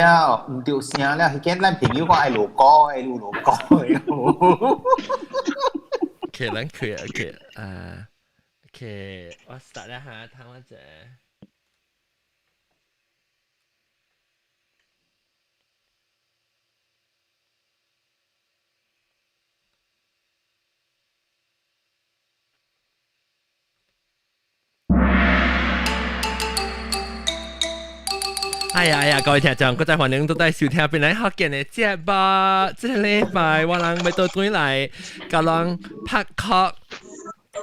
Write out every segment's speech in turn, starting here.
了，唔掉聲了，佢見咱朋友講愛錄歌，愛錄歌。OK，咱可以 OK ，OK，我 start 啦嚇，睇我隻。哎呀，各位聽眾，各位歡迎都在收聽邊嚟學見嘅節目。這個禮拜我哋要到轉來，教人拍殼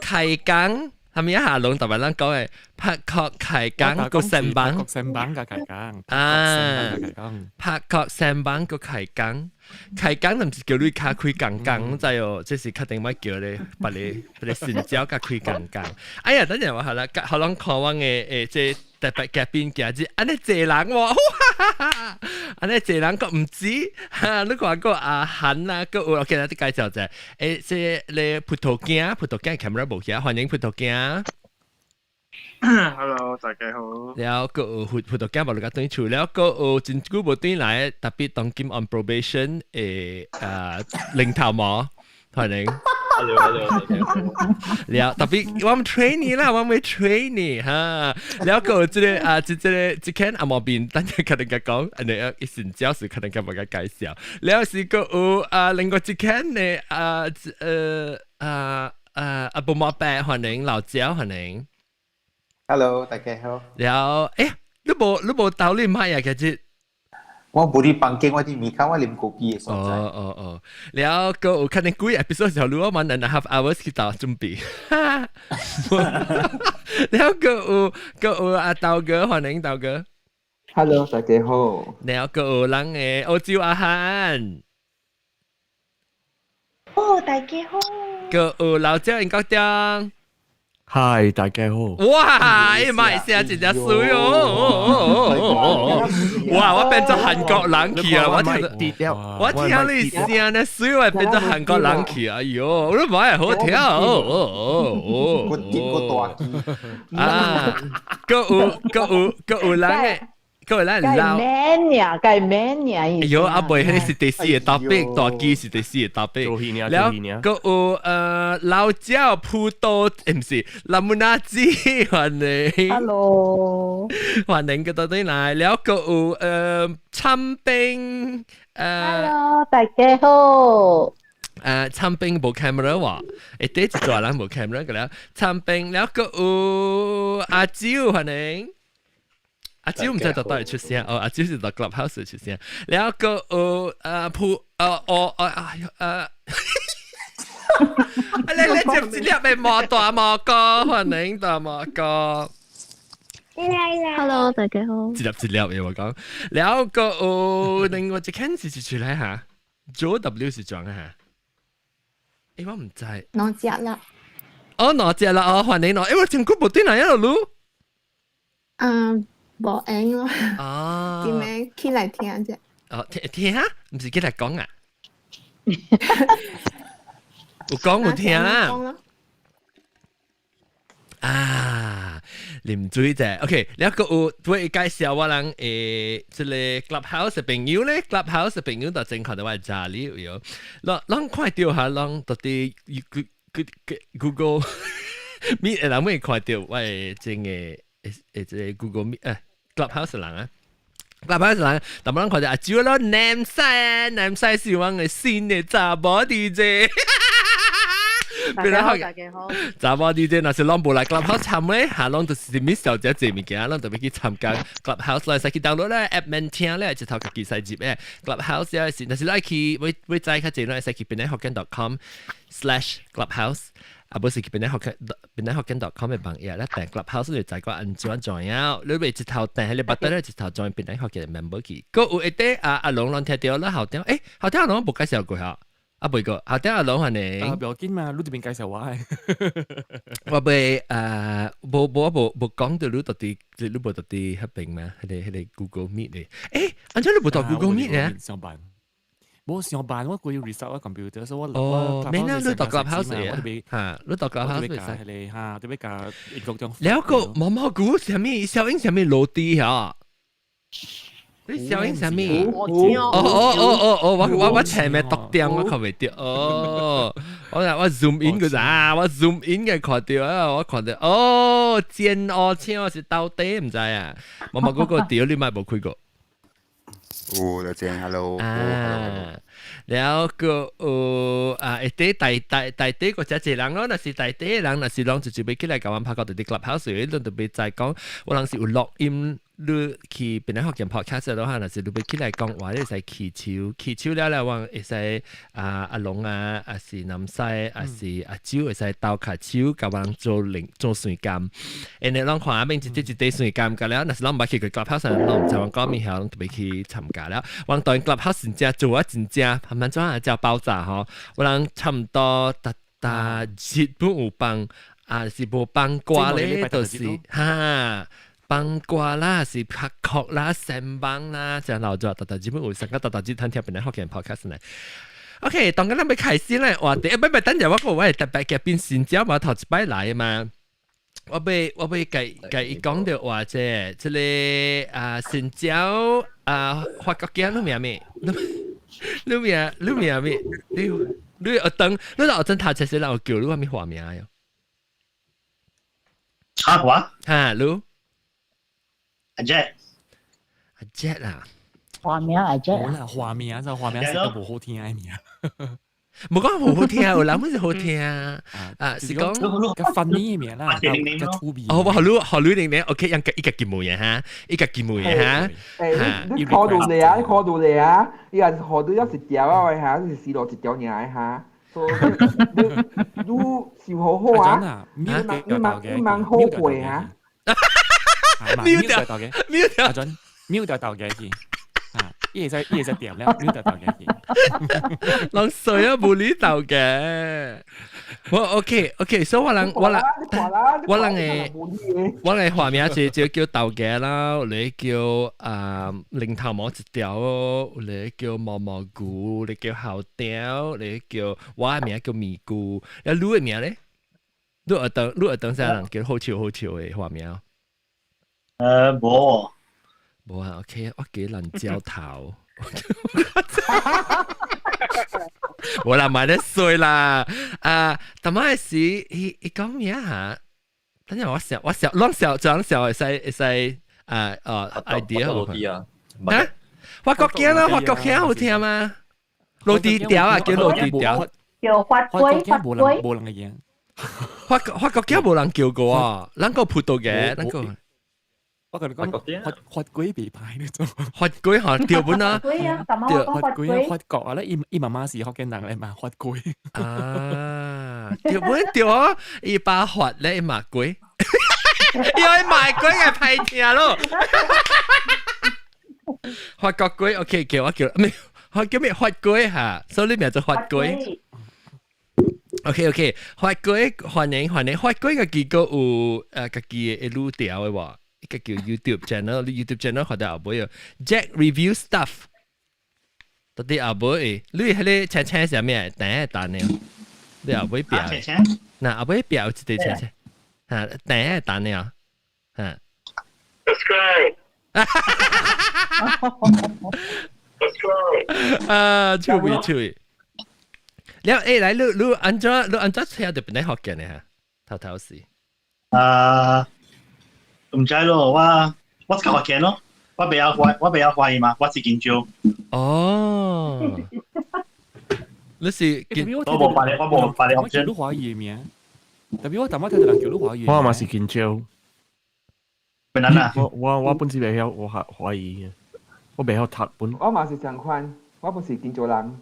開講，係咪一下攏特別人講嘅拍殼開講個成班，成班嘅開講啊，拍殼成班個開講，開講就唔是叫你卡開講講，就係即是確定乜叫你把你成交甲開講講。哎呀，等陣我係啦，可能看我嘅即。特別嘉賓嘅字，安尼濟人喎，安尼濟人個唔止嚇，你講個阿韓啊，個我今日啲介紹就係即你葡萄牙 camera 冇嘅，歡迎葡萄牙。Hello， 大家好。แล้วก็葡萄牙冇嚟對處，แล้วก็真久冇對來，特別當今 on probation 領頭毛，歡迎。แล้ว特別我們 training 啦，我們 training 哈，แล้วก็即係阿毛邊，等陣可能講，你一成交時可能咁樣介紹，แล้ว是個另外即係呢阿布莫伯歡迎老焦歡迎 Hello， 大家好。แล้ว你冇鬥你買呀？其實我冇啲房間，我啲米卡，我啉咖啡嘅所在。แล้วก็可能幾 episode 就รู้ว่ามัน1.5 hours ที่ต่อ準備แล้วก็อาเตาเก๋歡迎เตาเก๋ Hello， 大家好。แล้วก็หลัง澳洲อาหาร大家好。ก็老椒應該點Hi， 大家好。哇！馬來西亞真係水哦！哇！我變咗韓國人去啊！我聽你聲咧，水我變咗韓國人去啊！哎呦，我都唔係好聽個啲個大機啊！個有人嘅。個人撈，計 man 呀！哎呦，阿妹，迄是第四個 topic， 大機是第四個 topic。แล้วก็老椒葡萄，唔是拉姆納子，歡迎。Hello， 歡迎個到底來，แล้วก็參冰Hello， 大家好。參冰冇 camera 喎，第一次做人冇 camera 嘅啦，參冰，แล้วก็阿蕉歡迎。阿蕉唔知道到底出聲，阿蕉是到 Clubhouse 出聲，แล้วก็你接唔接入嚟莫大莫哥，歡迎大莫哥。Hello， 大家好。接入嘅我講，แล้วก็另外一間是出嚟嚇 ，JW 是裝嚇，我唔知。我知啦。我知啦，歡迎我，我前嗰部電腦喺度錄。播音咯，哦，點樣起嚟聽啫？聽下，唔是起嚟講啊？有講有聽啦。啊，你唔注意啫。OK，แล้วก็會介紹我人即係 Clubhouse 嘅朋友咧 ，Clubhouse 嘅朋友就正確嘅話係裡有，啷快掉下啷到底 Google Meet 人會快掉，喂，正嘅即 Google Meet。Clubhouse 人啊 ，Clubhouse 人，但冇人看到阿蕉咯，南西是我嘅新嘅查某 DJ。大家好，大家好。查某 DJ 那是啷無來 Clubhouse 參咧，下啷就是Miss 小姐做物件，啷特別去參加 Clubhouse 啦，使去 download 咧 app 面聽咧，就頭家己使接咧 Clubhouse 有時，但是來去會知較濟咧，使去邊個學緊 .com/Clubhouse。啊，不是邊啲學緊 .com 嘅網頁咧，但 Clubhouse 你就個安裝咗呀，你咪一頭訂喺你 button 咧，一頭 join 邊啲學緊 member 去。個有一啲阿龍聽到啦，後邊後邊阿龍冇介紹過下，背個後邊阿龍係你。不要緊嘛，你這邊介紹我我背冇講到你到底你冇到底合併嘛？係你 Google Meet 嚟。安怎你冇到 Google Meet 咧？上班。我上班我佢要 reset 我 computer，所以我咩啦？你讀 Clubhouse 嚟啊？嚇，你讀 Clubhouse 嚟係你嚇，對比較英國種。แล้วก็毛毛菇上面小英上面落地嚇，你小英啥物？我知我前面讀點我看袂到我 zoom in 個咋，我 zoom in 嘅看到啊，我看到煎鵝青是到底唔知啊，我嗰個屌你咪冇開過。大家 hello แล้วก็第個只人咯，那是第人，那是啷就被起來講完拍過啲 clubhouse，所以啷就被再講，我啷是有錄音，你去邊度學見 podcast 咯，那是你被起來講話，你使起手了，我會使阿龍啊，還是南西，還是阿蕉，會使鬥卡手，甲我做水監，你啷看阿邊一啲水監㗎了，那是啷唔捌去佢 clubhouse，啷唔知我講面後，啷特別去參加了，我當 clubhouse 真正做啊真正。慢慢做叫爆炸吼，我人差唔多達日本有幫是無幫歌咧，就是哈幫歌啦，是拍曲啦、聲幫啦，就留咗達日本有成個達日聽邊嚟學嘅 podcast 嚟。OK，當緊咱要開始咧，話第唔等陣我個位特別嘅變新招嘛，頭一擺來嘛。我被計講到話即個新招法國嘅都咩咩？你名咩？你學等，你學真頭前時我叫你話咩話名啊？話你阿 Jet 啊？畫面係啫。冇啦，畫面就畫面是個無好聽嘅名。冇講好聽，有諗是好聽是講個 funny 嘅名啦，個粗鼻。我學你哋，OK，一個節目嘅嚇，一個節目嘅嚇。你 call 到你啊！你 call 到你啊！你係學到一條啊喂嚇，你試落一條嘢嚇。你笑好好啊！你問好貴嚇。瞄掉，阿準瞄掉豆嘅字。一係就點咧，瞄掉豆嘅字。人水啊，冇呢度嘅。我 OK，所以我人畫面就叫豆嘅啦，你叫零頭毛一條，你叫蘑菇，你叫後條，你叫我嘅名叫咪菇，你嘅名咧？你學等啥人叫好潮嘅畫面啊？冇啊 ，OK， 我幾能焦頭。我啦買得衰啦，但係是佢講咩嚇？等陣我想會使idea 好啊？法國鏡啦，法國鏡好聽嗎？落地條啊，叫落地條。叫法規，冇人嘅嘢。法國鏡冇人叫過啊，啷個葡萄嘅？啷個？我同你講，法規被排呢種。法規嚇條本啊，法規法國啊，咧伊媽媽是學緊人嚟嘛，法規。條本條啊，伊把法咧伊麻龜，因為麻龜嘅排聽咯。法國龜 ，OK， 叫咩？叫咩法龜嚇？所以你名做法龜。OK， 法龜歡迎，法龜嘅幾個有家己嘅路條嘅話。一個叫 YouTube channel， 你 YouTube channel 學到後尾啊 ，Jack review stuff， 到啲後尾，你喺啲青上面第一單嘅，你後尾表，嗱後尾表一啲青，嚇第一單嘅，嚇。趣味。แล้ว嚟你安怎聽到邊啲學嘅呢？嚇，頭時。唔知咯，我是學見咯，我比較懷疑嘛，我是建築。哦，你是建，我冇發你學建。我華語名，特別我頭先睇到人叫你華語。我嘛是建築。本人啊，我本身未曉我學華語嘅，我未曉讀本。我嘛是相反，我本是建築人。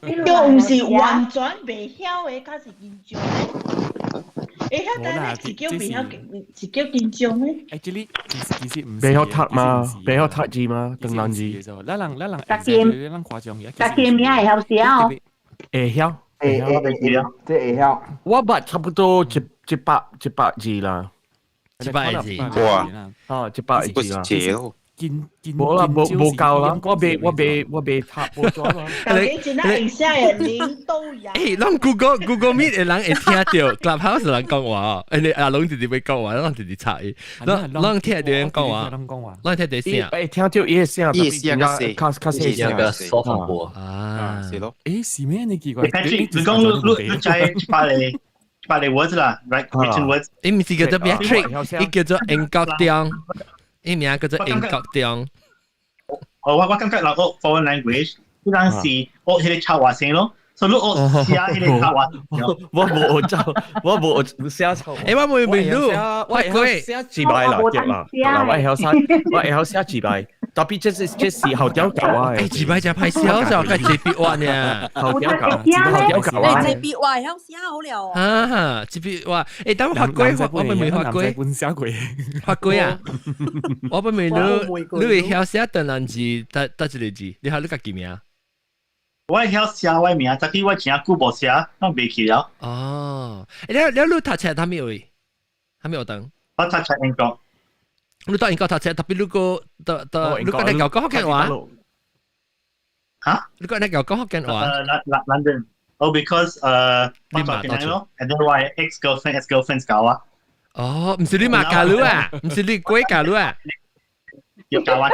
又唔是完全未曉嘅，佢是建築。會曉但係是叫未曉，是叫建築咩 ？Actually，其實唔未曉讀嘛，未曉讀字嘛，鄧蘭字。咱誇張嘅。特見名會曉寫哦。會曉，即會曉。我捌差不多100字啦。100字。哇！100字啦。冇啦，冇夠啦，我被插播咗啦。究竟真係影下人領導人。誒，咱 Google Meet 嘅人會聽到 Clubhouse 嘅人講話，你阿龍直接會講話，咱直接插伊，咱聽到人講話，咱聽到聲，聽到伊聲，伊聲個聲，卡聲個收放播啊，是咯。誒是咩？你奇怪？你講你在把你 words 啦 ，right written words。伊唔是叫做 Beatrix，伊叫做英國tiếng，伊名叫做英國tiếng。我感覺嗱，我 foreign language，嗰陣時我係你插話聲咯，所以我試下係你插話。我冇做，我冇寫錯。誒，我冇明路，我寫字bài啦，嘅啦，嗱，我係好寫字bài。特別即是後屌狗啊！誒，字牌就派小就係字筆畫呢，後屌狗，後屌狗啊！字筆畫響寫好了。啊，字筆畫，誒，等我發龜，我未發龜，半小鬼，發龜啊！我未你會曉寫鄧蘭字，得一個字，你係你家己名？我係曉寫我名，但係我真係顧冇寫，我未記了。哦，誒，你讀冊係咪會？係咪有等？我讀冊英國。你當然講讀冊，特別如果你講福建話，嚇？你講福建話？London。Oh, because 我讀建安咯，and then my ex-girlfriend 搞啊。哦，唔是你馬教路啊，唔是你鬼教路啊。要搞啊！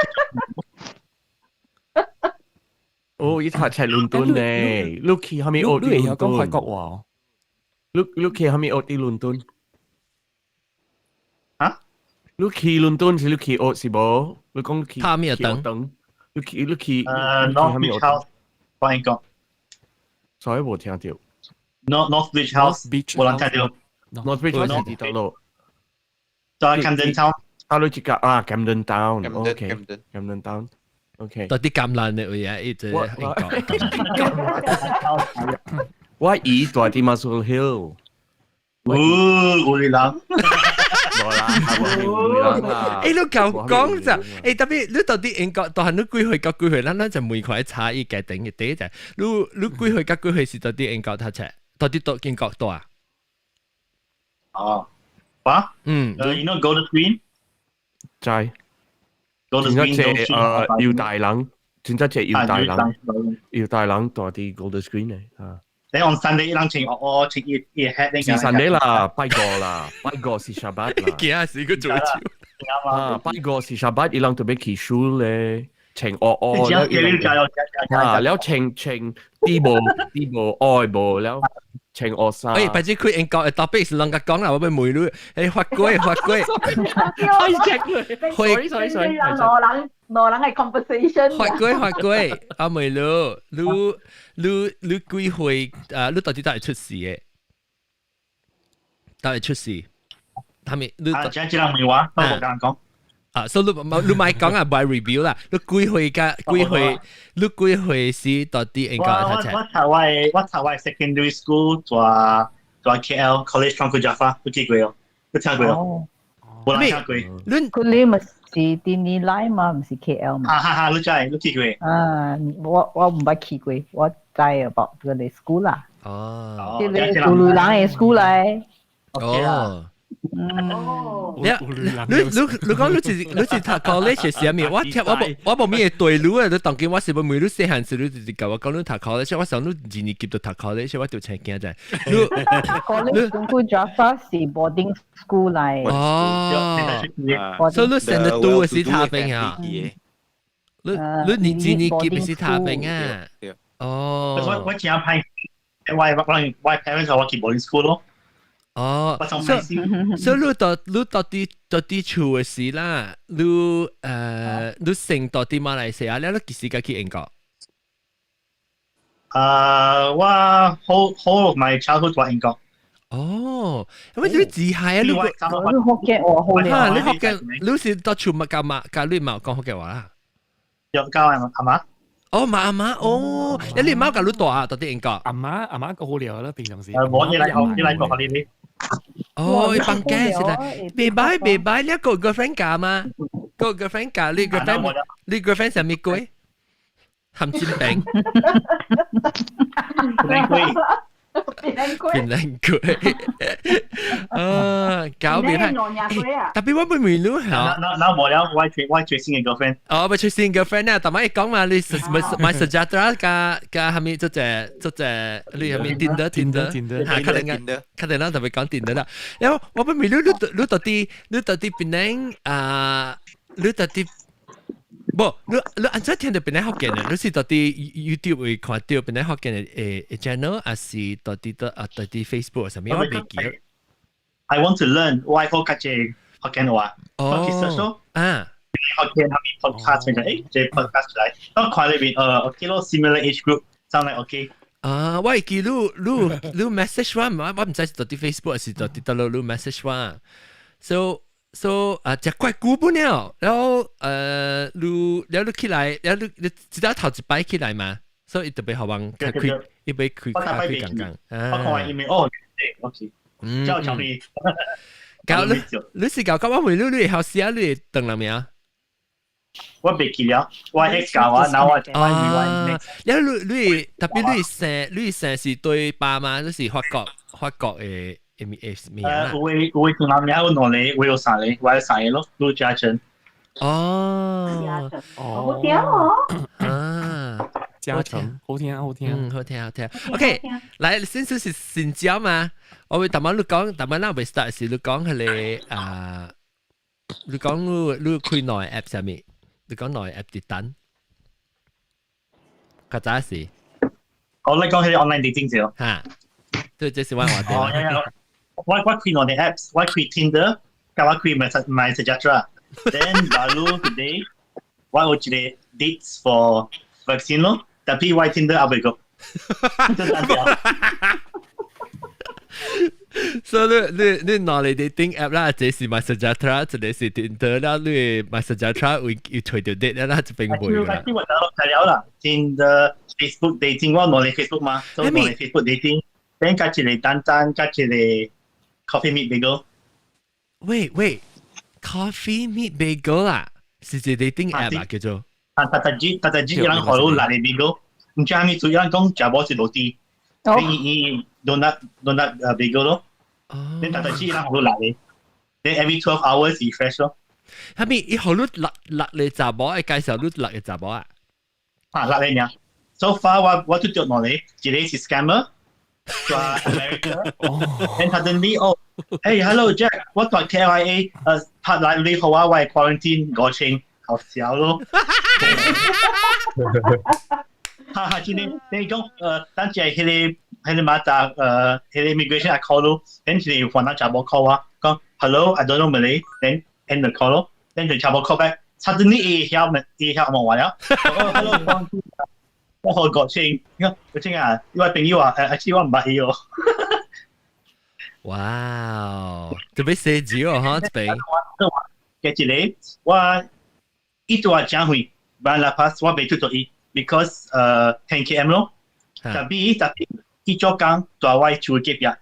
哦，依讀冊倫敦咧，Lucky 係咪學啲倫敦？講泰國話。Lucky 係咪學啲倫敦？Lucky London 是 Lucky 學是冇？你講 Lucky 他咩等 ？Lucky North Beach House 翻英國，所以冇聽到。North Beach House 冇人聽到。North Beach House 係啲路。在 Camden Town。啊，你講啊 Camden Town，OK，Camden Town，OK。到啲咁爛嘅嘢，一直英國。我以大啲 Muswell Hill。烏里朗。誒，你講就誒特別，你到啲英國，但係你幾歲到幾歲，咱就每塊差異嘅定嘅第一就係，你幾歲到幾歲是到啲英國讀冊，到啲到英國讀啊？哦，哇？嗯，you know Golden Queen？知。Golden Queen 要大冷，真真係要大冷多啲 Golden Screen 嚟啊！你 on Sunday 人請我請一 head 呢個。是 Sunday 啦，拜過啦，拜過是 Shabbat 啦。幾啊時個做潮？啊，拜過是 Shabbat，伊人特別去書咧，請我แล้ว請啲冇愛冇แล้ว請我生。誒，或者佢英國嘅 topic 是啷個講啦？我俾妹女誒發龜。sorry，攞人嘅 conversation。發龜，阿妹女，你幾歲？你到底出事嘅？到底出事？係咪？你即係人問話，我冇咁講。啊，所以你咪講啊 ，by review 啦。你幾歲是到底英國嘅？我頭位 secondary school 在 KL College Tuanku Jaffa，你見過哦？你聽過哦？冇人聽過。你咪是電尼拉嘛，唔是 KL 嘛？哈，你見過？啊，我唔係見過，我知 about 嗰啲 school 啦。哦，啲你古魯朗嘅 school 嚟。哦。你講你是讀 college 嘅時候，我冇咩對路啊！你當見我是冇每路細漢時，你直接教我講你讀 college，我想你二年級就讀 college，我就請驚啫。college Tuanku Jaffa 是 boarding school 嚟。哦，所以你成日讀嘅是塔冰啊？你二年級嘅是塔冰啊？哦。我只係派我 parents 我去 boarding school 咯。哦，所以你到啲厝嘅事啦，你成到啲馬來西亞，你幾時間去英國？我 whole of my childhood 喺英國。哦，因為你自係啊，你福建話好啊，你福建，你是到厝乜教你冇講福建話啦？有教係嘛？哦，阿媽，哦，你媽教你讀啊，到啲英國。阿媽個好聊啦，平常時。我你嚟讀下呢啲。哦，放假是啦，未擺，你一個 girlfriend 教嘛？個 girlfriend 教你 girlfriend 係咩鬼？含煎餅。變靚鬼，搞變係，特別我唔明咯嚇。嗱冇了，我最新嘅 girlfriend。哦，咪最新 girlfriend 啊，但係講嘛，你買 Sejahtera 加係咪做隻你係咪 Tinder 嚇，肯定啦，特別講 Tinder 啦。然後我唔明你到底變靚你到底。不，你按照聽到邊啲學嘅呢？你是到底 YouTube 會看到邊啲學嘅channel，還是到底Facebook 上面我未記。I want to learn why 我家姐學緊話，我其實說學緊係咪 podcast 嚟嘅？誒， podcast 嚟，我看裏邊OK 咯 ，similar age group， sound like OK。我記你 message 我唔知是到底 Facebook 還是到底到你 message 我 ，so 只怪估不了，然後你起來，然後你知道頭一擺起來嘛，所以特別好玩，開一杯開剛剛。我看完 email， 哦 ，OK， 叫我你。搞你是搞我回你好試下你等了未啊？我未記了，我 X 教我，然後我然後你特別你成是對爸嘛，你是法國嘅。會同男人攞嚟，會有啥嚟？會有啥嘢咯？陸嘉誠。哦，好聽哦。嘉誠，好聽。好聽。OK，嚟先少是先教嘛。我會慢慢你講，慢慢啦，未 start 時你講係你講你開內 app 上面，你講內 app 啲單。嗰陣時，我你講係 online dating 啫。嚇，對，這是玩話題。我開我哋 apps， 我開 Tinder， 跟我開 my Sejahtera。Then baru today， 我有一個 dates for vaccine 咯，tapi我 Tinder 阿未個。所以你攞嚟 dating app 啦，這是 my Sejahtera， 這是 Tinder 啦，你 my Sejahtera 要除掉 date 啦，就並唔會啦。我睇咗啦 ，Tinder Facebook dating 我攞嚟 Facebook 嘛，所以攞嚟 Facebook dating。Then 加一個單加一個。Coffee meet bagel。喂 ，Coffee meet bagel 啊，是隻 dating app 啊，叫做。Tataji 有人學到辣嘅 bagel， 唔知係咪做有人講假波是老啲，你 donut bagel 咯。你 Tataji 有人學到辣嘅，你 every 12 hours refresh 咯。係咪以後你辣嘅炸波？你介紹你辣嘅炸波啊？辣嘅咩 ？So far 我都捉落嚟，一個是 scammer。From America, and suddenly, hey, hello Jack, 我在 KLIA， 拍嚟你好啊，我係 quarantine 過程，好笑咯。今天你講等住係佢哋馬達佢哋 immigration 啊 call 咯，跟住你換下查某 call 啊，講 hello, I don't know Malay, then end the call 咯，跟住查某 call back, suddenly 冇話啦，hello。我學國清，國清啊！呢位朋友啊，阿超我唔捌佢喎。哇！特別細緻哦，嚇！這邊。嘅一個，我一度話講會，但係 pass 我未出到伊 ，because 10 km 咯。特別一做工，在我厝隔壁。嚇？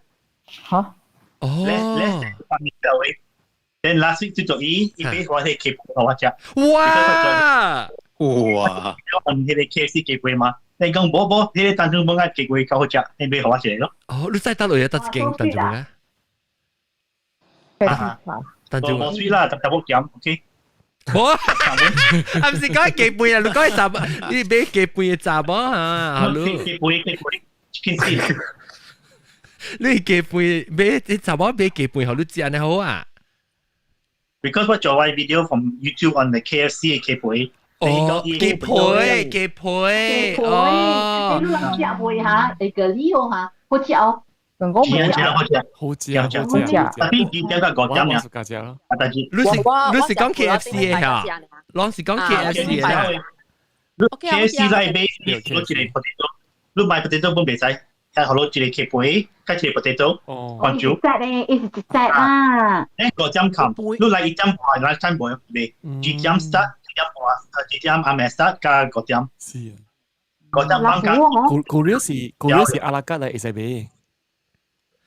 哦。less 5 meter away。Then last week 出到伊，伊俾我係 keep 我食。哇！哇！我哋 KFC 機會嘛？你講冇，你當中冇啱機會夠好食，你俾我食咯。哦，你再打落去得幾當中啊？當中冇水啦，就冇點 ，OK。冇，係唔是講機會啊？你講雜，你俾機會嘅雜啊？好咯。機會，chicken seed。你機會俾你雜俾機會，好你知安尼好啊 ？Because 我做完 video from YouTube on the KFC 嘅機會。哦，雞配，哦，你諗食會嚇，你個呢個嚇，好似我，好食，特別點解個點呀？你是講 KFC 嘅嚇？你是講 KFC 嘅嚇 ？KFC 係俾攞住嚟 potato， 你買 potato 本未使，係攞住嚟雞配，加住嚟 potato， 乾煮。一隻啊！個點冚，你嚟一點半，嚟三半未？幾點 start？幾點阿咩 start 加個點？是啊，個點放假。Korea 是阿拉加嚟，會使俾。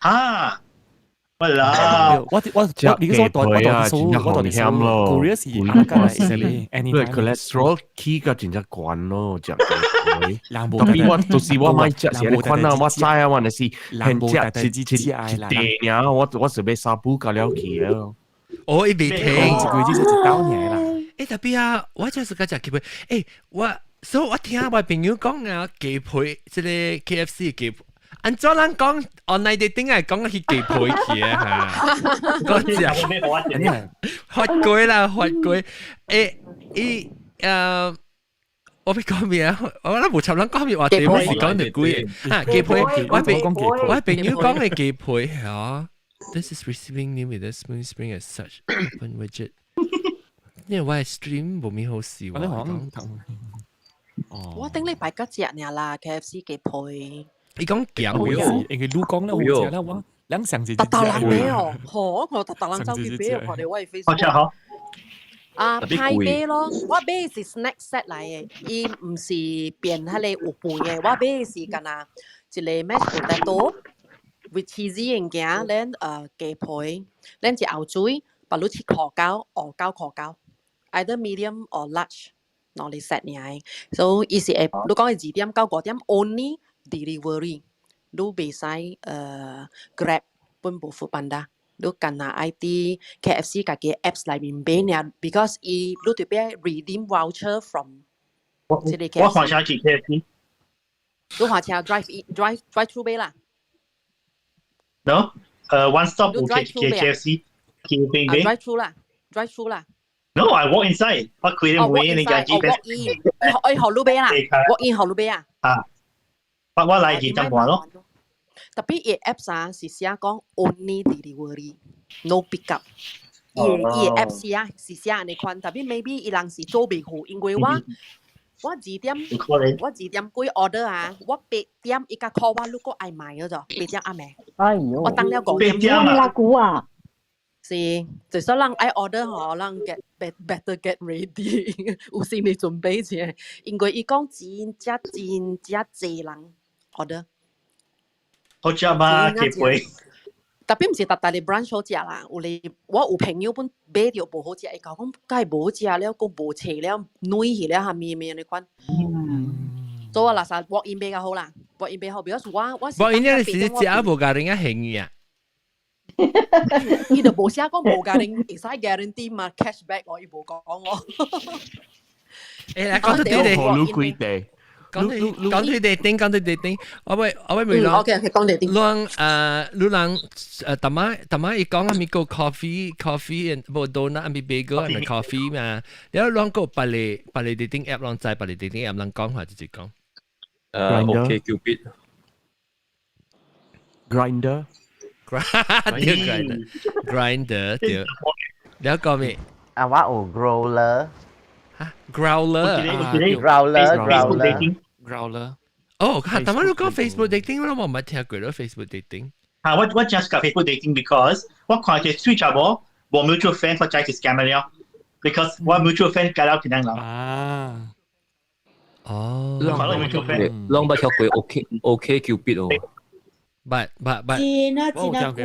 嚇 Walau. 我你說我當數我當數 Korea 是啱㗎啦，exactly。對 cholesterol key 個真係關咯，食雞腿。特別我到時我買食時你看啊，我知啊，我那是很食地呀，我準備沙布搞了去了。我一邊聽，一個月就一刀年啦。誒特別啊，我就是個食雞腿，所以我聽我朋友講啊，雞腿即係 KFC 嘅雞腿。按照人講 online dating 係講去雞腿去啊嚇，我知發貴啦發貴，我俾講咩啊？我諗冇插人講咩話，對冇時講就貴啊雞腿，我朋友講嘅雞腿嚇。This is receiving new with the smooth spring as such open widget。因為我係 stream 冇咩好笑啊。我頂禮拜嗰隻呢啦 ，KFC 雞腿。你講鹹會啊？應該都講啦，好似啦，我兩成字。特人俾哦，我特人周結俾我哋喂 Facebook。好。啊，派俾咯，我俾是 snack set 嚟嘅，伊唔是變喺你有飯嘅，我俾是干啊，一個 mashed potato with cheese 嘅件，咱雞腿，咱一後水，把你切烤膠，烤膠 ，either medium or large， 攞嚟 set 嚟，所以伊是你講係2點到5點 only delivery， 你袂使Grab 本部副辦da。你干那 IT KFC 家己 apps 裏面買呢 ，because 伊你特別 redeem voucher from 即個 KFC。我看下去 KFC。你看車 drive through 買啦。No， one stop 有 KFC， drive through 啦。No， I walk inside， 我開啲門你家 GPS。我後路買啦 ，walk in 後路買啊。啊，我嚟2點半咯。特別伊 apps 啊，是寫講 only delivery no pick up。伊 apps 啊是寫安尼款，特別 maybe 伊人是做袂好，因為我2點幾 order 啊，我8點伊甲 call 我，如果愛買咗就8點啱未？哎呦，我等了5點。8點啦，估啊！是，就是人愛 order 吼，人 better get ready， 有心理準備先，因為伊講真濟人 order。好食嘛，雞腿。特別唔是特大嘅 brunch 好食啦，我有朋友本買到無好食，伊講梗係無食了，講無切了，軟去了，下面你款。所以我垃圾 walk in 比較好啦 ，walk in 比較好，比如我 walk in 呢時食啊無家人啊興嘅。伊就無寫講無家人，會使 guarantee 嘛 cashback 我伊無講我。誒，講到對地。講對dating，我咪未講。OK， 講dating。你人特媽伊講阿咪個 coffee， 無 donut 阿咪 bagel 阿咪 coffee 嘛，然後啷個白嚟 dating app 啷在白嚟 dating app 啷講話直接講。OK Cupid。Grinder。Grinder 對。你講咩？啊，我有 growler。growler。哦，但係你講 Facebook dating， 我冇聽過咯 Facebook dating。啊，我 just 講 Facebook dating because 我看見 switch 啊我 mutual friend 我再去 scam 了 ，because 我 mutual friend 搞到點樣啦。啊。哦。你看到 mutual friend， 攏捌聽過 OK Cupid 哦。But。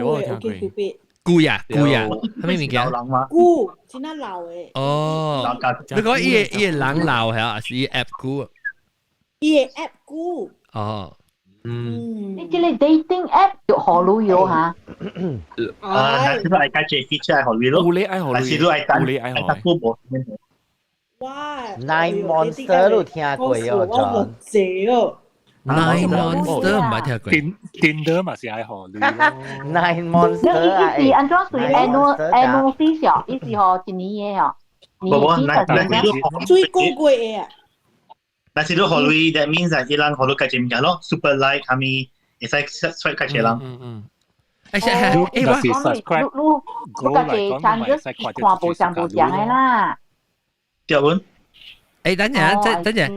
我有聽過。貴啊，係咩物件？貴，真係老誒。哦，你講伊個人老係啊，是伊 app 貴。伊個 app 貴。哦。你這個 dating app 有好路有嚇？那是不愛加 J feature 愛好lui咯？但是都愛單富博。哇 ！Nine Monster 都聽過哦，我謝哦。Nine Monster 唔係聽過。Tinder 嘛是愛好lui 咯。Nine Monster 啊！伊是安怎屬於 annual fees 哦？伊是吼一年嘅哦。最貴嘅啊！但是都好lui，that means 係伊人好多價錢唔同咯 ，super like 係咪？會使出價錢啦。誒，你價錢chances看無像嘅啦。點樣？等陣，等陣，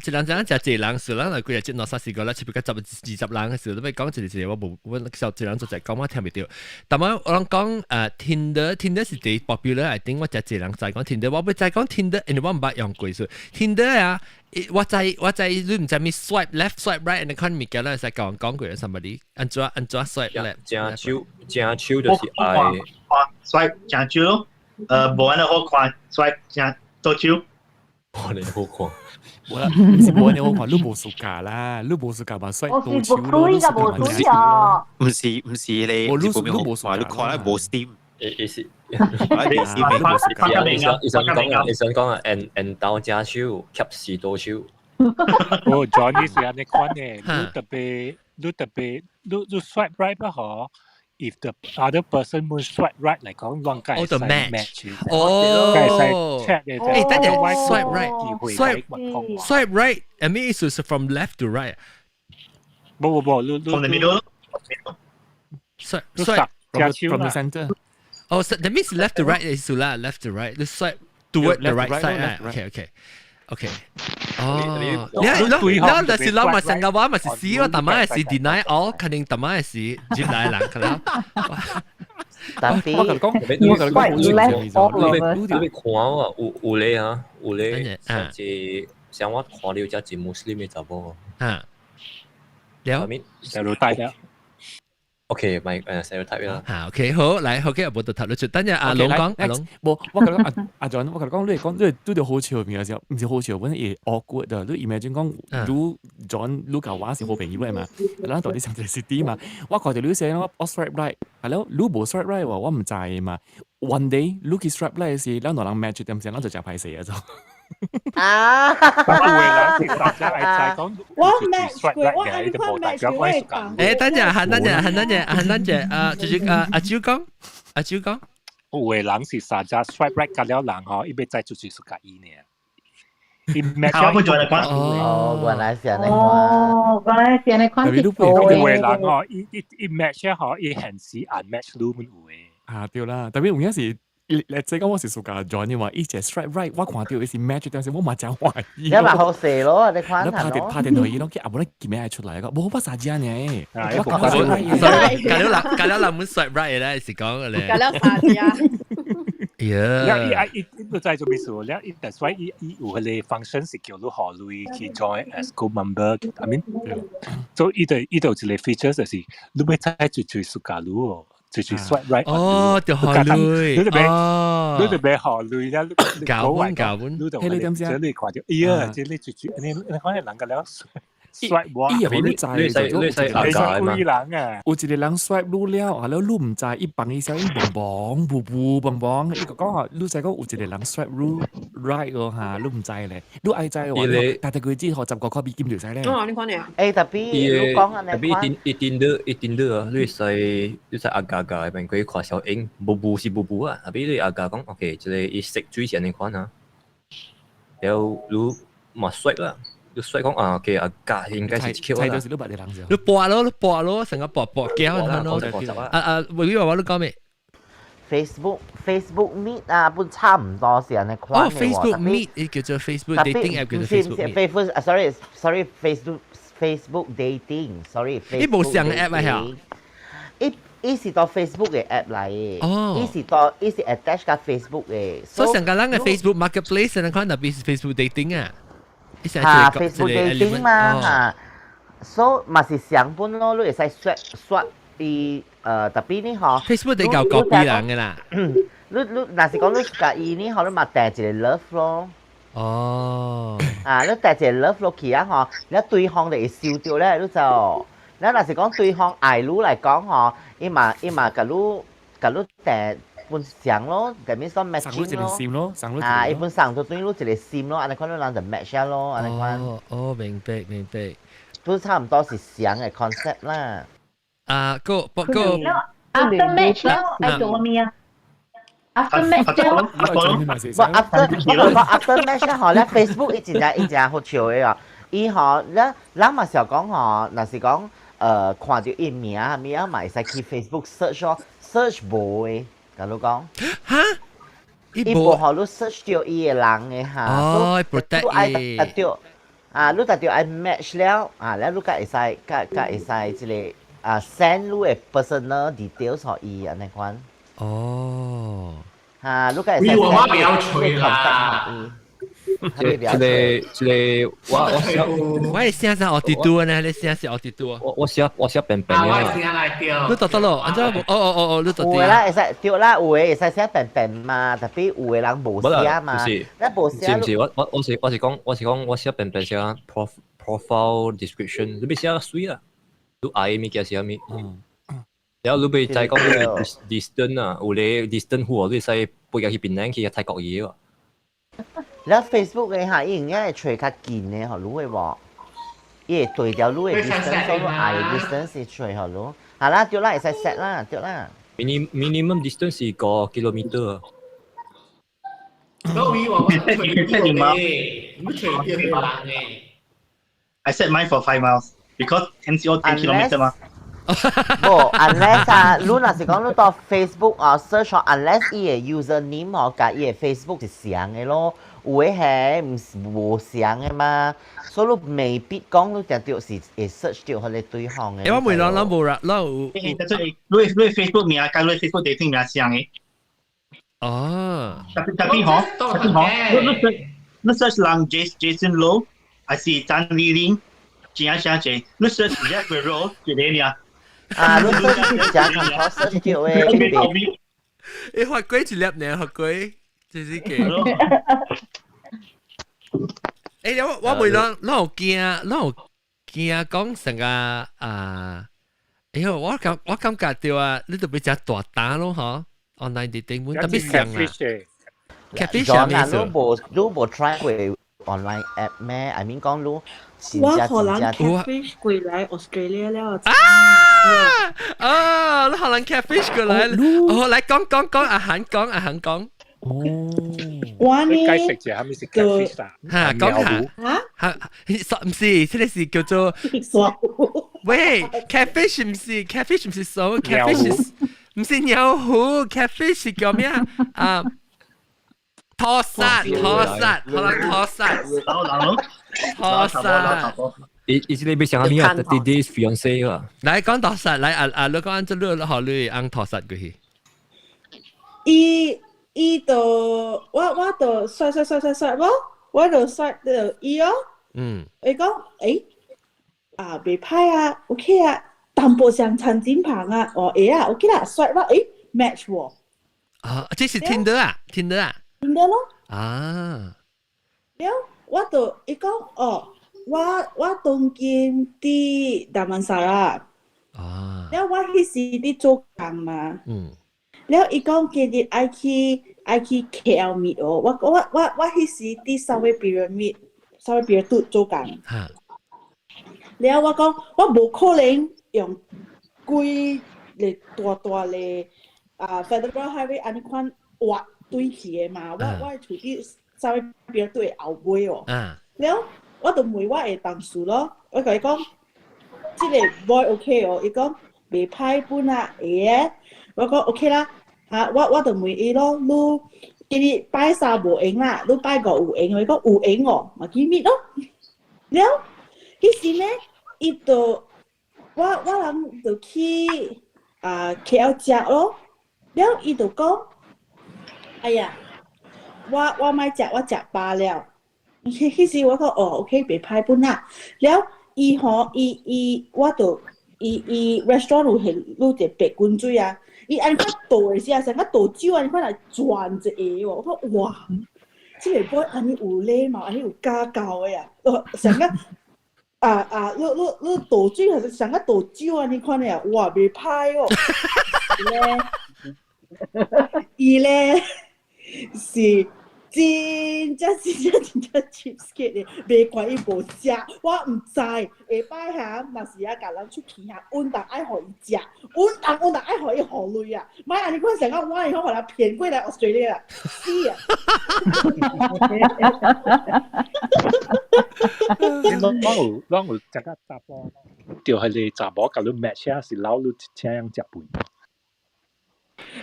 一人陣就一人，數人來幾日接落三四個啦，前邊個10、20人嘅時候，你講一時我冇，我時候一人做就講我聽唔到。但係我講Tinder 是最 popular，I think 我就一人在講 Tinder，我唔再講 Tinder，因為我唔捌用過數 Tinder 啊，我在你唔知咪 swipe left swipe right，你看物件咧，使講過 somebody， 安怎 swipe left？正手就是愛 swipe 正手咯，無安尼好看 swipe 正左手。我哋好看。冇啦，唔是冇你好看，你冇暑假啦，你冇暑假嘛，所以多超咯，你冇暑假。唔是你，我冇暑假，你看咧冇 Steam，意思想講啊，and 到正手，吸是多手。哦，Johnny 是安尼款嘅，你特別，你 swipe right 不好。If the other person moves swipe right 嚟講，亂計係 match， 係 check 嘅。等陣 swipe right，swipe right，I mean is from left to right。冇，from the middle。swipe from the center。Oh, so that means left to right is lah, left to right. The swipe toward the right side. Okay. Oh,แล้วแต่สิเรามาสังกว่ามาสิซีว่าแต่มาสิ deny all คันนึงแต่มาสิจิตได้หลังครับTapi你看啊，有咧啊，有咧，甚至像我看到只是穆斯林嘅查某啊，แล้วOK， 咪stereotype 啦。OK 好，嚟 OK， 我哋頭先就等陣阿龍講，阿龍，冇，我覺得阿 John， 我覺得講你講都對好笑嘅時候，唔是好笑，本身係 awkward 嘅。你 imagine 講，你 John 你舊話是好朋友嚟嘛？嗱，到底上就係啲嘛？我覺得你寫我 swipe right，係咯，你冇 swipe right 喎，我唔制嘛。One day 你去 swipe right 時，然後人 match 點先，我就就派死啊就。啊！我 match 過，我按款 match 過會講。等陣，就是阿蕉講，有嘅人是實在 swipe right 隔了人嗬，伊要再出去สุก伊呢。伊 match 會做嚟講。原來是安尼款。原來是安尼款。有嘅人嗬，伊 match 嗬，伊現時 unmatch 都冇嘅。啊對啦，特別有陣時。你即講我是暑假 John 你話一隻 strike right， 我看到伊是 match， 但是我嘛真懷疑。你咪好勢咯，你看下咯。拍電話伊攏叫阿冇得見咩出嚟個，冇乜啥子呢。隔了人們 swipe right 咧，是講嘅咧。隔了啥子啊？伊在做咩事？咧，that's why 伊有嗰啲 function 是叫你學類去 join as school member。I mean， 所以伊度一個 feature 就是你要再做暑假咯。就 swipe right 哦，就學類，你哋俾學類啦，教本，你度你看到，呀，即你你可能能夠了 swipe 哇，伊又好你使阿家嘛，有一個人 swipe 路了，後來你唔知，伊幫伊聲伊蹦蹦，伊個講話，你就講有一個人 swipe 路 right 個嚇，你唔知咧，你愛知話，但係佢知學10個 copy 兼條使咧。哦，你講你啊？特別你講安尼款。一Tinder 啊，你使阿家嘅，咪佢看小英，步是步啊，特別你阿家講 OK， 就係伊食水是安尼款啊，然後你嘛 swipe 啦。你衰講啊，嘅阿家應該是橋啦。你播咯，成個播膠咁咯。會話你講咩 ？Facebook Meet 啊，本差唔多是人哋款嘅喎。Facebook Meet 叫做 Facebook dating app 叫做 Facebook Meet。sorry dating，sorry。呢部上嘅 app 啊係伊是到 Facebook 嘅 app 嚟嘅，伊是 attach 甲 Facebook 嘅。所以成個人嘅 Facebook Marketplace 人款特別是 Facebook dating 啊。Facebook dating 嘛嚇，所以嘛是相本咯，你會使刷伊特別呢嗬。Facebook 你夠copy人嘅啦。你若是講你介意呢嗬，你嘛訂一個 love 咯。哦。你訂一個 love 落去啊嗬，你對方就會收到咧，你就。你若是講對方愛你嚟講嗬，伊嘛甲你訂。本相咯，咁樣說 matching 咯，一本相就對你一個 sim 咯，安尼款你人就 match 咯，安尼款。哦，明白。都差唔多是相嘅 concept 啦。個 after match 咧，係做咩啊 ？after match 咧，after match 咧，嗬咧 Facebook 一直好笑嘅哦。伊嗬咧，人嘛時候講嗬，若是講看到伊名嘛會使去 Facebook search 咯 ，search 無嘅。假如講，嚇，伊無互你 search 到伊個人嘅嚇，哦，protect 你愛達到你達到愛 match 了แล้ว你會使即個send 你嘅 personal details 互伊安尼款。哦。你會使 send 你嘅 contact 互伊。这个我係聲聲學啲多呢，你聲聲學啲多。我寫便便嘅。你得咯，按照你得。有嘅啦，會使對啦，有嘅會使寫便便嘛，特別有嘅人無寫嘛，你無寫。唔是，我是講我寫便便寫 profile description，你別寫水啊，你愛咪叫寫咪。然後你別再講 distance 啊，有咧 distance 戶你使背入去邊領去泰國嘢喎。แล้ว Facebook 嘅嚇，伊應該係隨較近嘅，嗬，你會無？伊會對調你嘅 distance，所以愛 distance 係隨嗬，你。係啦，對啦，會使 set 啦，對啦。minimum distance 係個 kilometer。I set mine for 5 miles because MCO 10 kilometer 嘛。unless 你若是講你到 Facebook search unless 伊嘅 username 甲伊嘅 Facebook 是相嘅咯，有嘅係唔是無相嘅嘛，所以你未必講你定到是會 search 到佢哋對方嘅。我未諗冇啦，撈。你 Facebook 名甲你 Facebook dating 名相嘅。哦。特別你 search 人 Jason Low， 還是張麗玲，這樣相姐，你 search Jack Roll 就你名。你 search 正常可 search 到嘅。你學鬼一粒呢？學鬼就是嘅。我未諗，我有驚講成個我感覺到啊，你特別只大膽咯，嗬 ？online dating 特別上啊。catfish 係咩意思？你冇 try 過 online app 咩？I mean 講你。我荷蘭 catfish 過嚟 Australia 了。你荷蘭 catfish 過嚟，嚟講阿恒講。我呢雞食者係咪食 catfish 啊？嚇講下唔是，呢是叫做喂 catfish 唔是 catfish 唔是數 catfish 唔是鳥虎 catfish 叫咩啊？拖沙，可能拖沙。你你別想下邊啊？啲 fiancé 啊？嚟講拖沙，嚟你講按照你學你按拖沙過去。伊就我就刷，我就刷到伊哦。伊講袂歹啊 ，OK 啊，淡薄上陳展鵬啊，會啊 ，OK 啦，刷啦，match 喎。這是Tinder 啊？Tinder 咯。啊。了，我就伊講我當見啲大曼沙啦。了，我迄時啲做工嘛。了，伊講今日愛去 KL meet 哦，我迄時啲稍微period 做工。了，我講我無可能用規個大個Federal Highway 安尼款劃對去嘅嘛，我處啲稍微period 對後尾哦。了，我就問我嘅同事咯，我甲伊講，即個 boy OK 哦，伊講袂歹本啊，會嘅。我講 OK 啦，我就問伊咯，你今日拜三無閒啦，你拜五有閒，伊講有閒哦，咪去搣咯。了，迄時呢，伊就我人就去KL 食咯。了，伊就講，哎呀，我咪食，我食飽了。迄時我講OK 袂歹本啦。了，我就伊 restaurant 有係攞隻白滾水啊。伊安尼款倒誒時啊，成個倒酒安尼款來轉一個喎，我講哇，即個 boy 安尼有禮貌，安尼有家教誒啊，成個你倒水還是成個倒酒安尼款誒啊，哇，袂歹哦。伊咧是真cheapskate 嘅，袂怪伊無食，我毋知。下擺下，若是甲人出去下，穩當愛互伊食，穩當愛互伊互累啊！莫安尼款成個我以後互人騙過來 Australia 啦，死啊！我有一個查甫，就係你查某甲你 match 啊，是老你請人食飯。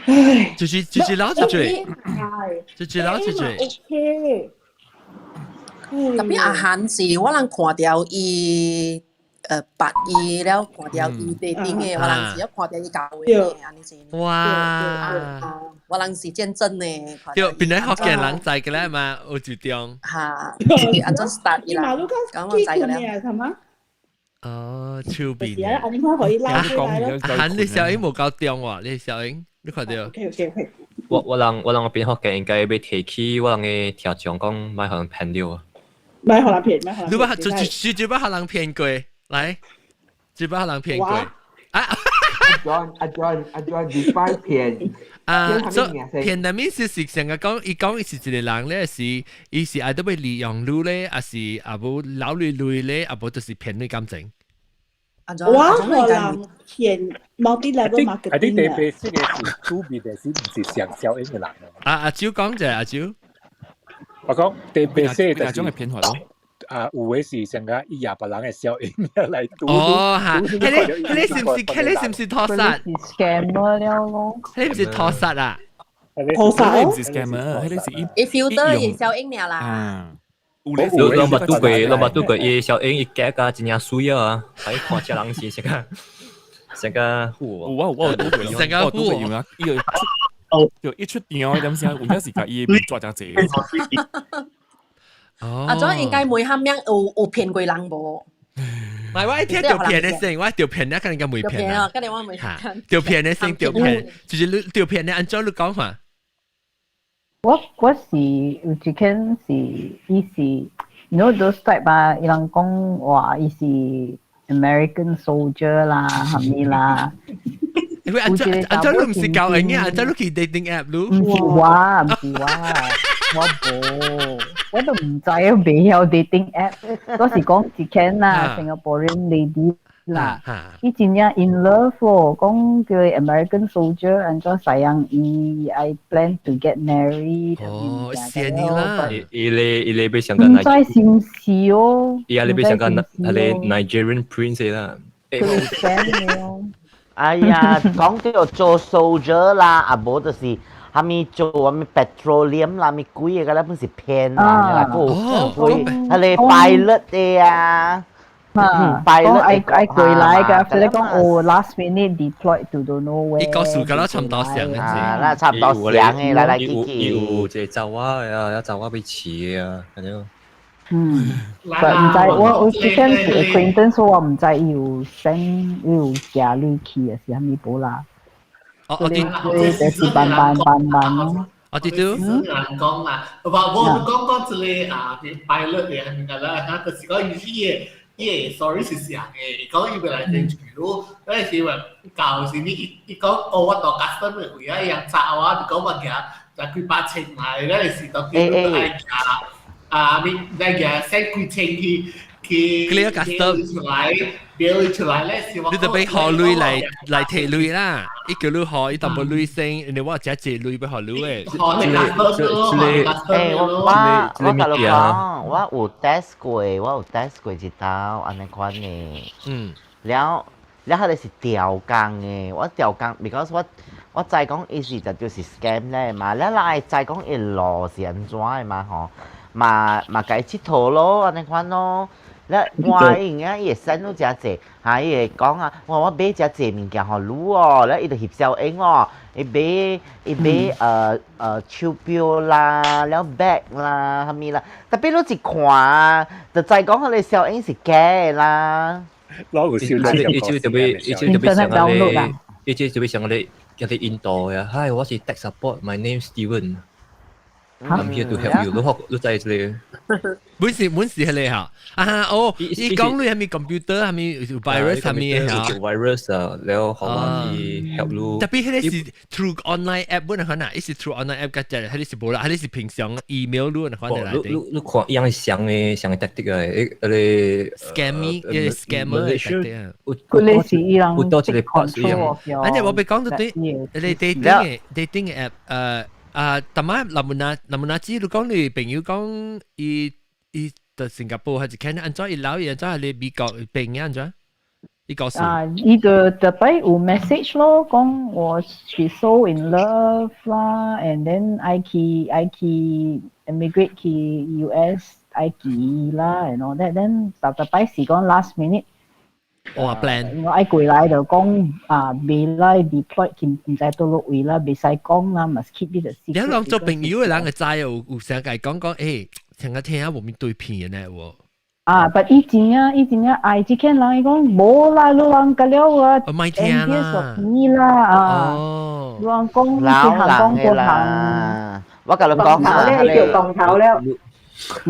唉，就是老一嘴，係，就是老一嘴。 OK。特別阿漢時，我能看到伊白伊了，看到伊地頂嘅，我能時一看到伊教嘅，安尼先。哇！我能時見真嘅。對，邊啲學嘅人仔嘅咧嘛，我注重。嚇，阿真 start 伊啦，咁我仔嘅咧。係嘛？哦，超邊。而家你可以拉回來咯。阿漢你小英冇夠重喎，你小英你看到？OK。我邊學嘅應該要提起我嘅條長講，買可能偏了啊。買可能偏。你把就把可能偏過，來，就把可能偏過。啊！阿 John define 偏。偏那面是成個講，伊講伊是一個人咧，伊是愛都被利用你咧，還是阿無老累咧，阿無就是騙你感情。我可能偏 multi-level marketing。I think 你俾識嘅是都別嘅，唔是上小英嘅人。阿蕉講就係阿蕉。我講你俾識嘅種係偏壞咯。有嘅是成個28人嘅小英嚟讀。哦嚇，你是唔是拖殺？係 scammer 咯。你唔是拖殺啊？拖殺唔是 scammer，你是 If you 得係小英了啦。你捌拄過伊小英伊夾個真正水啊！喺看隻人是成個虎。我都會，成個虎用啊！就一出電話點先，換咗時間伊變作隻字。阿總應該每項名有騙過人無？唔係，我一聽條片嘅聲，我條片咧，肯定咁會騙啊！跟住我未睇。條片嘅聲，條片，就是條片咧，按照你講話。我是有一件是，伊是 ，you know those type 啊，伊人講話伊是 American soldier 啦，係咪啦？喂，按照你唔是教人嘅，按照你去 dating app 咯。唔是話，我冇，我都唔知未有 dating app。嗰時講一件啦，Singaporean lady 啦，伊真正 in love 喎，講叫 American soldier，按照sayang伊 I plan to get married。哦，謝你啦。伊俾上個唔知是唔是哦？伊俾上個Nigerian prince 啦。哎呀，講到做 soldier 啦，啊無就是係咪做咪 petroleum 啦，咪貴嘅啦，本是騙啦，係你 pilot 嘅啊。pilot 愛過來㗎，所以講我 last minute deployed to don't know where。你告訴佢啦，差唔多上嘅啫。啦，差唔多上嘅，來去。有隻走啊，有走啊被刺啊，咁樣。唔知我之前是 acquaintance， 我唔知有 send 有加你去嘅是係咪冇啦？我就是慢咯。我知道。人講啦，話我講之類pilot 嘅係咪㗎啦？嚇，就是講伊sorry 是上嘅，講伊未來定住咯，嗰陣時話教時你講我當 customer 佢一樣炒啊，你講乜嘢？就佢8千買嗰陣時當佢都係你那個先幾千去 clear custom 出來，表出來咧是話。你就俾學鐳嚟提鐳啦，一叫你學，一淡薄鐳聲，你話只借鐳俾學鐳嘅。我同你講，我有 test 過一道安尼款嘅。แล้ว佢哋是調工嘅，我調工 because 我再講意思就是 scam 咧嘛，แล้ว來再講一路是安怎嘅嘛吼。嘛計佚佗咯，安尼款咯。咧我應該伊會 send 到誠濟，嚇伊會講啊，我買誠濟物件互你哦，咧伊就翕小影哦，伊買手錶啦，了 bag 啦，係咪啦？特別你一看，就知講佢哋小影是假嘅啦。攞個小影，伊就特別上你叫你印度呀，Hi，我是 tech support，my name Steven。I'm here to help you。你在這裡。本事係你嚇。伊講你係咪 computer 係咪 virus 係咪嘅嚇 ？virus 啊，แล้วเขาว่าที่ help ลูก 特別係你是 through online app 本嚟可能，伊是 through online app 嘅啫，係你是冇啦，係你是平常 email 咯，可能嚟的。你看一樣上嘅 tactic 啊，你 scammer 嘅 tactic 啊。佢哋是伊人 control。反正我被講到啲，你 dating 嘅 app 但係林文知你講你朋友講伊在新加坡還是看按照伊老伊按照你美國朋友按照，你告訴伊個特別有 message 咯，講我 she so in love 啦 ，and then I去 immigrate 去 US I 去啦，and all that then 特別是講 last minute。我 plan， 我愛過來就講未來 deploy 唔知到落位啦，未使講啦，must keep it a secret。你當做朋友嘅人嘅知有成日講誒，聽下聽下冇面對片嘅呢喎。but 以前愛之前人講冇啦，你人個了啊，唔係聽啦，你人講你行講過行，我甲你講下咧，條講頭了。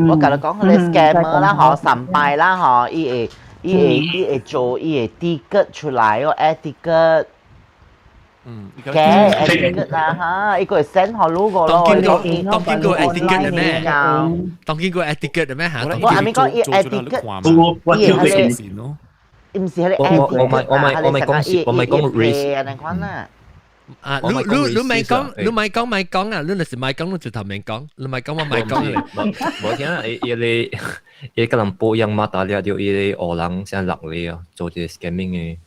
我甲你講佢哋 scammer 啦，嗬，神拜啦，嗬，伊會做ticket 出來哦 ，air ticket。嘅 ticket 啦嚇，伊個會 send 好 logo 咯。當見過 ticket 係咩？當見過 ticket 係咩嚇？我阿咪講伊 ticket，伊係咯，唔是係我咪講 race 啊，你講啦。你咪講啊！你那是咪講，你就頭面講，你咪講我咪講嚟。冇聽啊！伊個人報樣嘛，打了就伊個學人先落嚟啊，做啲 scamming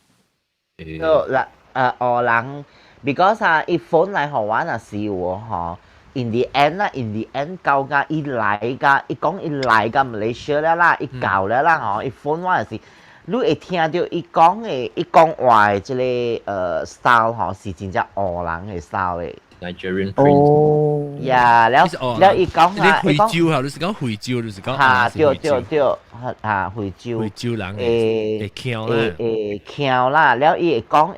嘅。啦。學人 because 伊 phone 嚟學玩啊是喎嗬 ，in the end 舊噶伊嚟噶，伊講伊嚟噶Malaysia啦，伊舊啦嗬，伊 phone 玩是，你會聽到伊講嘅，伊講話嘅即個style 嗬是真正學人嘅 style 嘅。Nigerian prince。呀，แล้ว伊講下，回招嚇，你是講回招，你是講對，嚇回招人會翹啦，會翹啦，แล้ว伊講，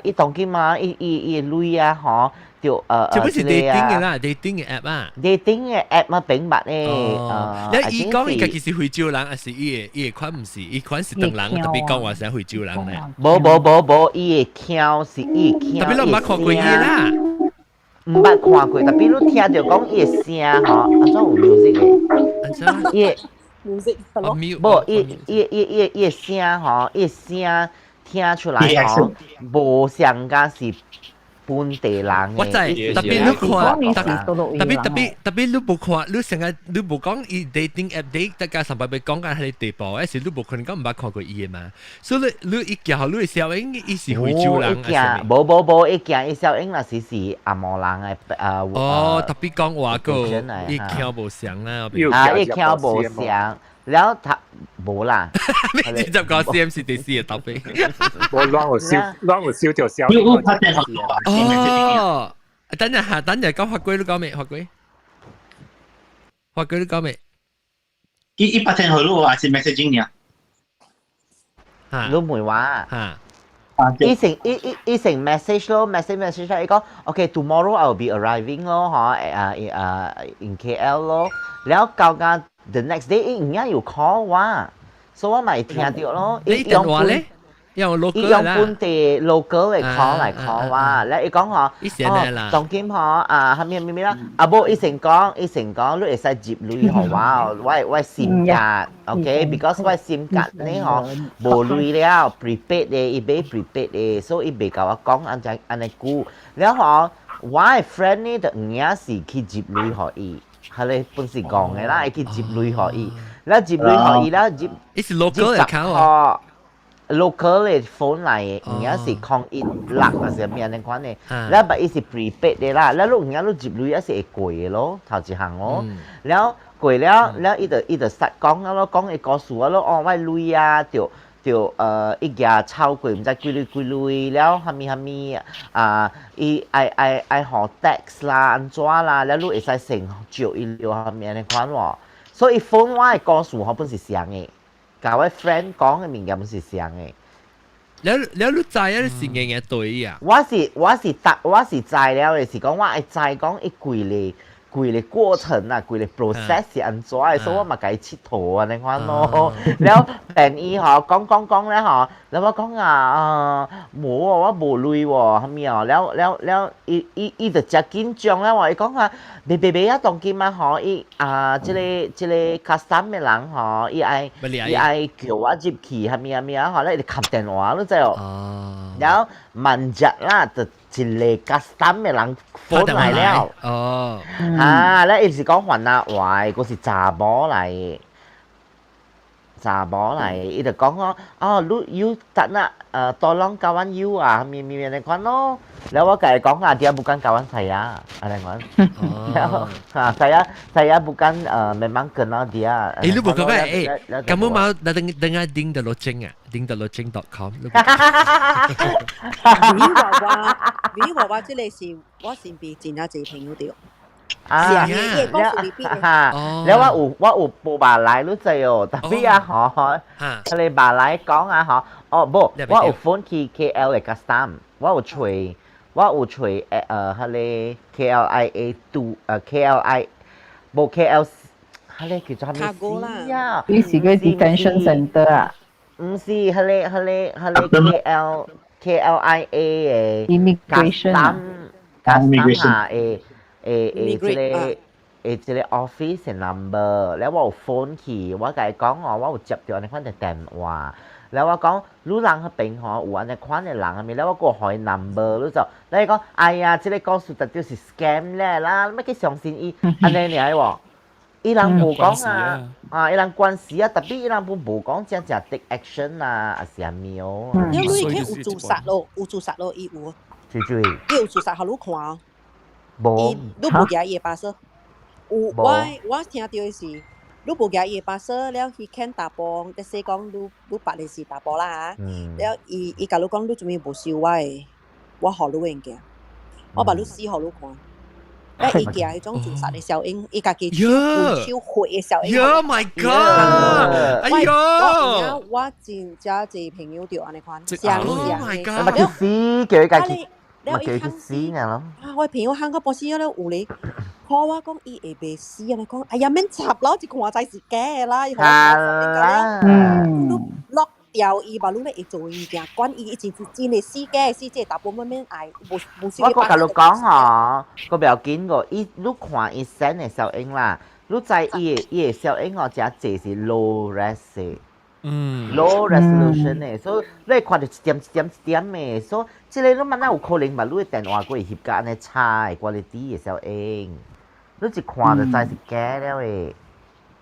伊當今嘛，伊類啊，嗬，就即係dating 嘅啦，dating 嘅 app 啊 ，dating 嘅 app 嘛，平白咧，แล้ว伊講伊家己是回招人，還是伊款唔是，伊款是等人，特別講話是回招人咧。冇，伊會翹是伊會翹，特別你冇看過伊啦。唔捌看過，特別你聽到講伊個聲嗬，安怎有 music 嘅？伊 music 咯，無伊個聲嗬，伊個聲聽出來嗬，無像甲是本地人嘅。我知，特別你看，特別你無看，你成日你無講伊 dating app date，大家上擺咪講緊喺地步，還是你無可能講唔捌看過伊嘅嘛？所以你一講你小英，伊是回招人。無，一講伊小英那是阿毛人嘅哦，特別講話個，伊翹無像啦。伊翹無像。แล้ว冇啦，你直接講 CMCDC 嘅答案。我讓我燒條燒。哦，等陣講法規都講未？法規都講未？一百天後路還是 messaging 呀？都唔會話。伊成 message 咯 ，message 伊講 ，OK tomorrow I will be arriving 咯，嗬，in KL 咯，แล้ว舊間。The next day 伊唔啱要 call 我，所以我咪聽到咯。你電話咧？用 local 啦。用本地 local 嚟 call 我，咧伊講嗬，當今嗬係咩啦？啊無伊成講，你會使接鐳嗬我SIM card ，OK，because 我SIM card 呢嗬無鐳了 prepaid 嘅，伊買 prepaid 嘅，所以伊未甲我講安尼久，แล้ว嗬我嘅 friend 呢就唔啱是去接鐳互伊。係你本時講嘅啦，去接鐳互伊，แล้ว接鐳互伊啦，接 local account 啊 ，local 嘅 phone 嚟，而家是101還是咩嘅款嘅，แล้วbut 伊是 prepaid 嘅啦，แล้วลูก而家接鐳一是會貴嘅咯，頭一行咯，แล้ว貴แล้ว伊就實講咯，講會告訴我咯，哦，我鐳啊，就一家超貴，唔知幾鐳，แล้ว係咪伊愛學 tax 啦，安怎啦，แล้ว你會使成照伊了係咪嘅款喎？所以 phone 我係告訴我本是像嘅，甲我 friend 講嘅物件本是像嘅。แล้ว你知啊？你是硬對啊？我是知了嘅，是講我係知講一貴嘅過程啊，貴嘅 process 是安怎嘅，所以我咪甲伊佚佗啊，你看咯。แล้ว病醫嗬講咧嗬，แล้ว我講冇啊，我無鐳喎，係咪啊？แล้ว伊就真緊張啦喎，伊講別啊，當今啊嗬，伊即個 custom 嘅人嗬，伊愛叫我入去係咪啊？嗬，咧伊撳電話咯，即係。แล้วมันจะ啦就一個 custom 嘅人phone嚟了。哦。แล้ว伊是講還啊壞，嗰是查某嚟。查某嚟，伊就講you tak nak tolong kawan you mi ni kan no. แล้วว่าkayak講dia bukan kawan saya, ada kan? Saya bukan memang kenal dia. Lu bukan apa? Kamu mau dengar Ding the Loceng dingtheloceng.com 你話即係是我身邊真係濟朋友啲。แล้วว่าอุปูบาไลรู้ใจ哦แต่พี่หอทะเลบาไลก้องบ่ว่าอุฟอนคี KL เลยกัสตัมว่าอุช่วยทะเล KLIA ตูKLI บ่ KL ทะเลคือจะมี呢是個 detention center 唔是ทะเล KLIA immigration กัสตัม即係 office number แล้วว่าโฟนขี่ว่าไก่講ว่า接到อันนี้款嘅電話แล้วว่า講你人喺邊有安尼款嘅人喺面แล้วว่า個海 number 你就你講哎呀即係告訴特就是 scam 咧啦乜嘅相信伊安尼嚟喎伊人冇講伊人關事特別伊人冇講真正 take action 還是咩因為佢有做實咯伊有最伊有做實互你看冇，你無行夜巴士，我聽到嘅是，你無行夜巴士，了佢肯打波，即係講你白嘅是打波啦嚇，了伊甲你講你做咩無收我互你嘅件，我把你試互你看，了伊件迄種自殺嘅效應，伊家己手血嘅效應。Oh my god！哎呦！我真正濟朋友就安尼款，Oh my god！咪叫死叫家己。咪叫佢死嘅咯！我朋友行個博士咧，有你 call 我講伊會袂死啊！你講哎呀免插咯，一看就係假嘅啦。係啦，你 lock 掉伊吧，你咧會做伊件，管伊真係死假死即係大部分免愛，無少。我甲你講個唔要緊個，你看伊 send 嘅效應啦，你知伊嘅效應只係是 low res。low resolution 嘅，所以你看到一點嘅，所以即係你乜嘢有可能嘛？你嘅電話佢會翕個安尼差嘅 quality 嘅效應，你一看就知是假了嘅。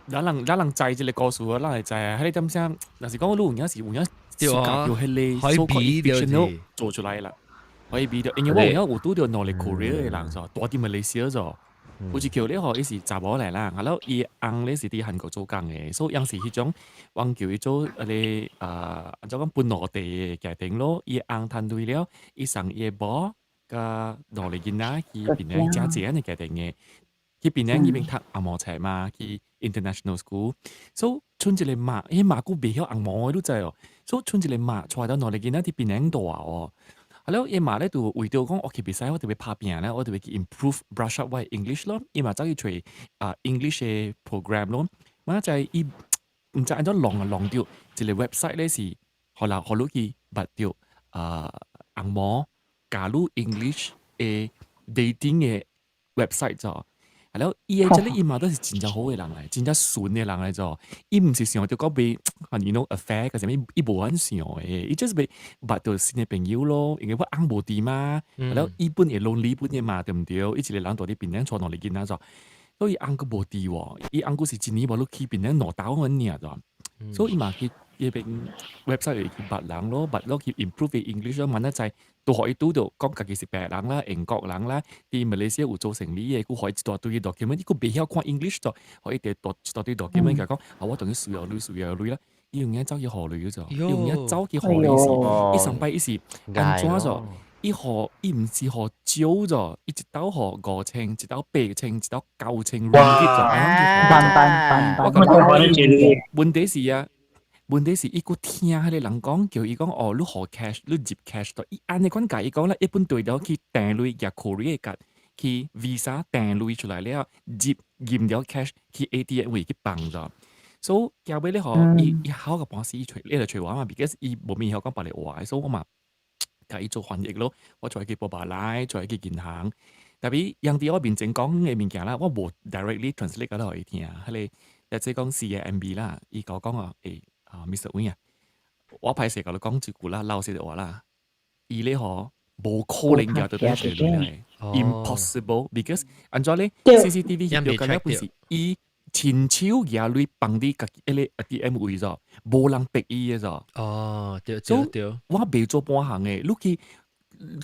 咱人知即個故事啊，咱係知啊。喺你點先？嗱是講你有時叫迄個 so called fictional 做出來啦，可以比到，因為我有拄到North Korea 嘅人咗，大啲Malaysia咗。有一橋咧，伊是查某嚟啦，然後伊翁咧是佇韓國做工嘅，所以有時迄種往叫伊做咧按照講本內地嘅家庭咯，伊翁攤對了，伊送伊個某甲兩個囡仔去邊咧正正嘅家庭嘅，去邊咧伊邊讀紅毛菜嘛，去 international school， 所以春一個媽，迄媽姑袂曉紅毛嘅，你知哦，所以春一個媽帶到兩個囡仔佇邊咧大哦。แล้วเอ็มมาได้ตัววิดีโอของโอเคบิไซว่าจะไปพาเปลี่ยนแล้วว่าจะไป improve brush up ไว้ English 咯เอ็มมาจะช่วยEnglish 嘅 program 咯มันจะ唔知按照浪掉一個 website 咧是好รู้กี่บัด掉อังโม加入 English 嘅 dating 嘅 website 咗แล้ว伊個這裡伊嘛都是真正好嘅人嚟，真正順嘅人嚟咗。伊唔是想到講被you know affair 嗰陣，伊無肯想嘅，伊 just 被捌到新嘅朋友咯。因為我翁無啲嘛，แล้ว伊本嘅 lonely 本嘅嘛，對唔對？伊一個人到啲邊咧坐落嚟見啦咗，所以翁個無啲喎，伊翁個是一年無落去邊咧攞到嗰年咗，所以伊嘛去伊邊 website 去捌人咯，捌落去 improve 嘅 English 咯，萬一就係。都可以拄到講家己是白人啦、英國人啦，啲馬來西亞有做生意嘅，佢可以一大堆 document， 佢袂曉看 English 咗，可以一大堆 document 佢講，我同佢需要女啦，伊用嘢走去學女咗，伊用嘢走去學女時，伊上擺伊是安怎咗，伊唔是學少咗，伊一斗學5,000，一斗8,000，一斗9,000 ringgit 咗，問題是啊。問題是伊個聽迄個人講，叫伊講你學 cash， 你接 cash 到，伊安尼款甲伊講啦，一般對了去訂類入 Korea 卡，去 Visa 訂類出來了，接驗了 cash 去 ATM 會去幫咗，所以交俾你學，伊考個幫時伊你嚟隨話嘛 ，because 伊無面曉講白嚟話，所以我嘛甲伊做翻譯咯，我再去報白來，再去銀行，特別人哋我面前講嘅物件啦，我無 directly translate 嗰度嚟聽，迄個即係講 CAMB 啦，伊講Mr. Wing 啊，我排成個講一句啦，老實話啦，伊咧嗬冇可能有得到出嚟，impossible，because 按照咧 CCTV 入邊嗰本是伊親手也你幫你家己一個 ATM 位咗，無人逼伊嘅咗。哦，對，我未做半行嘅，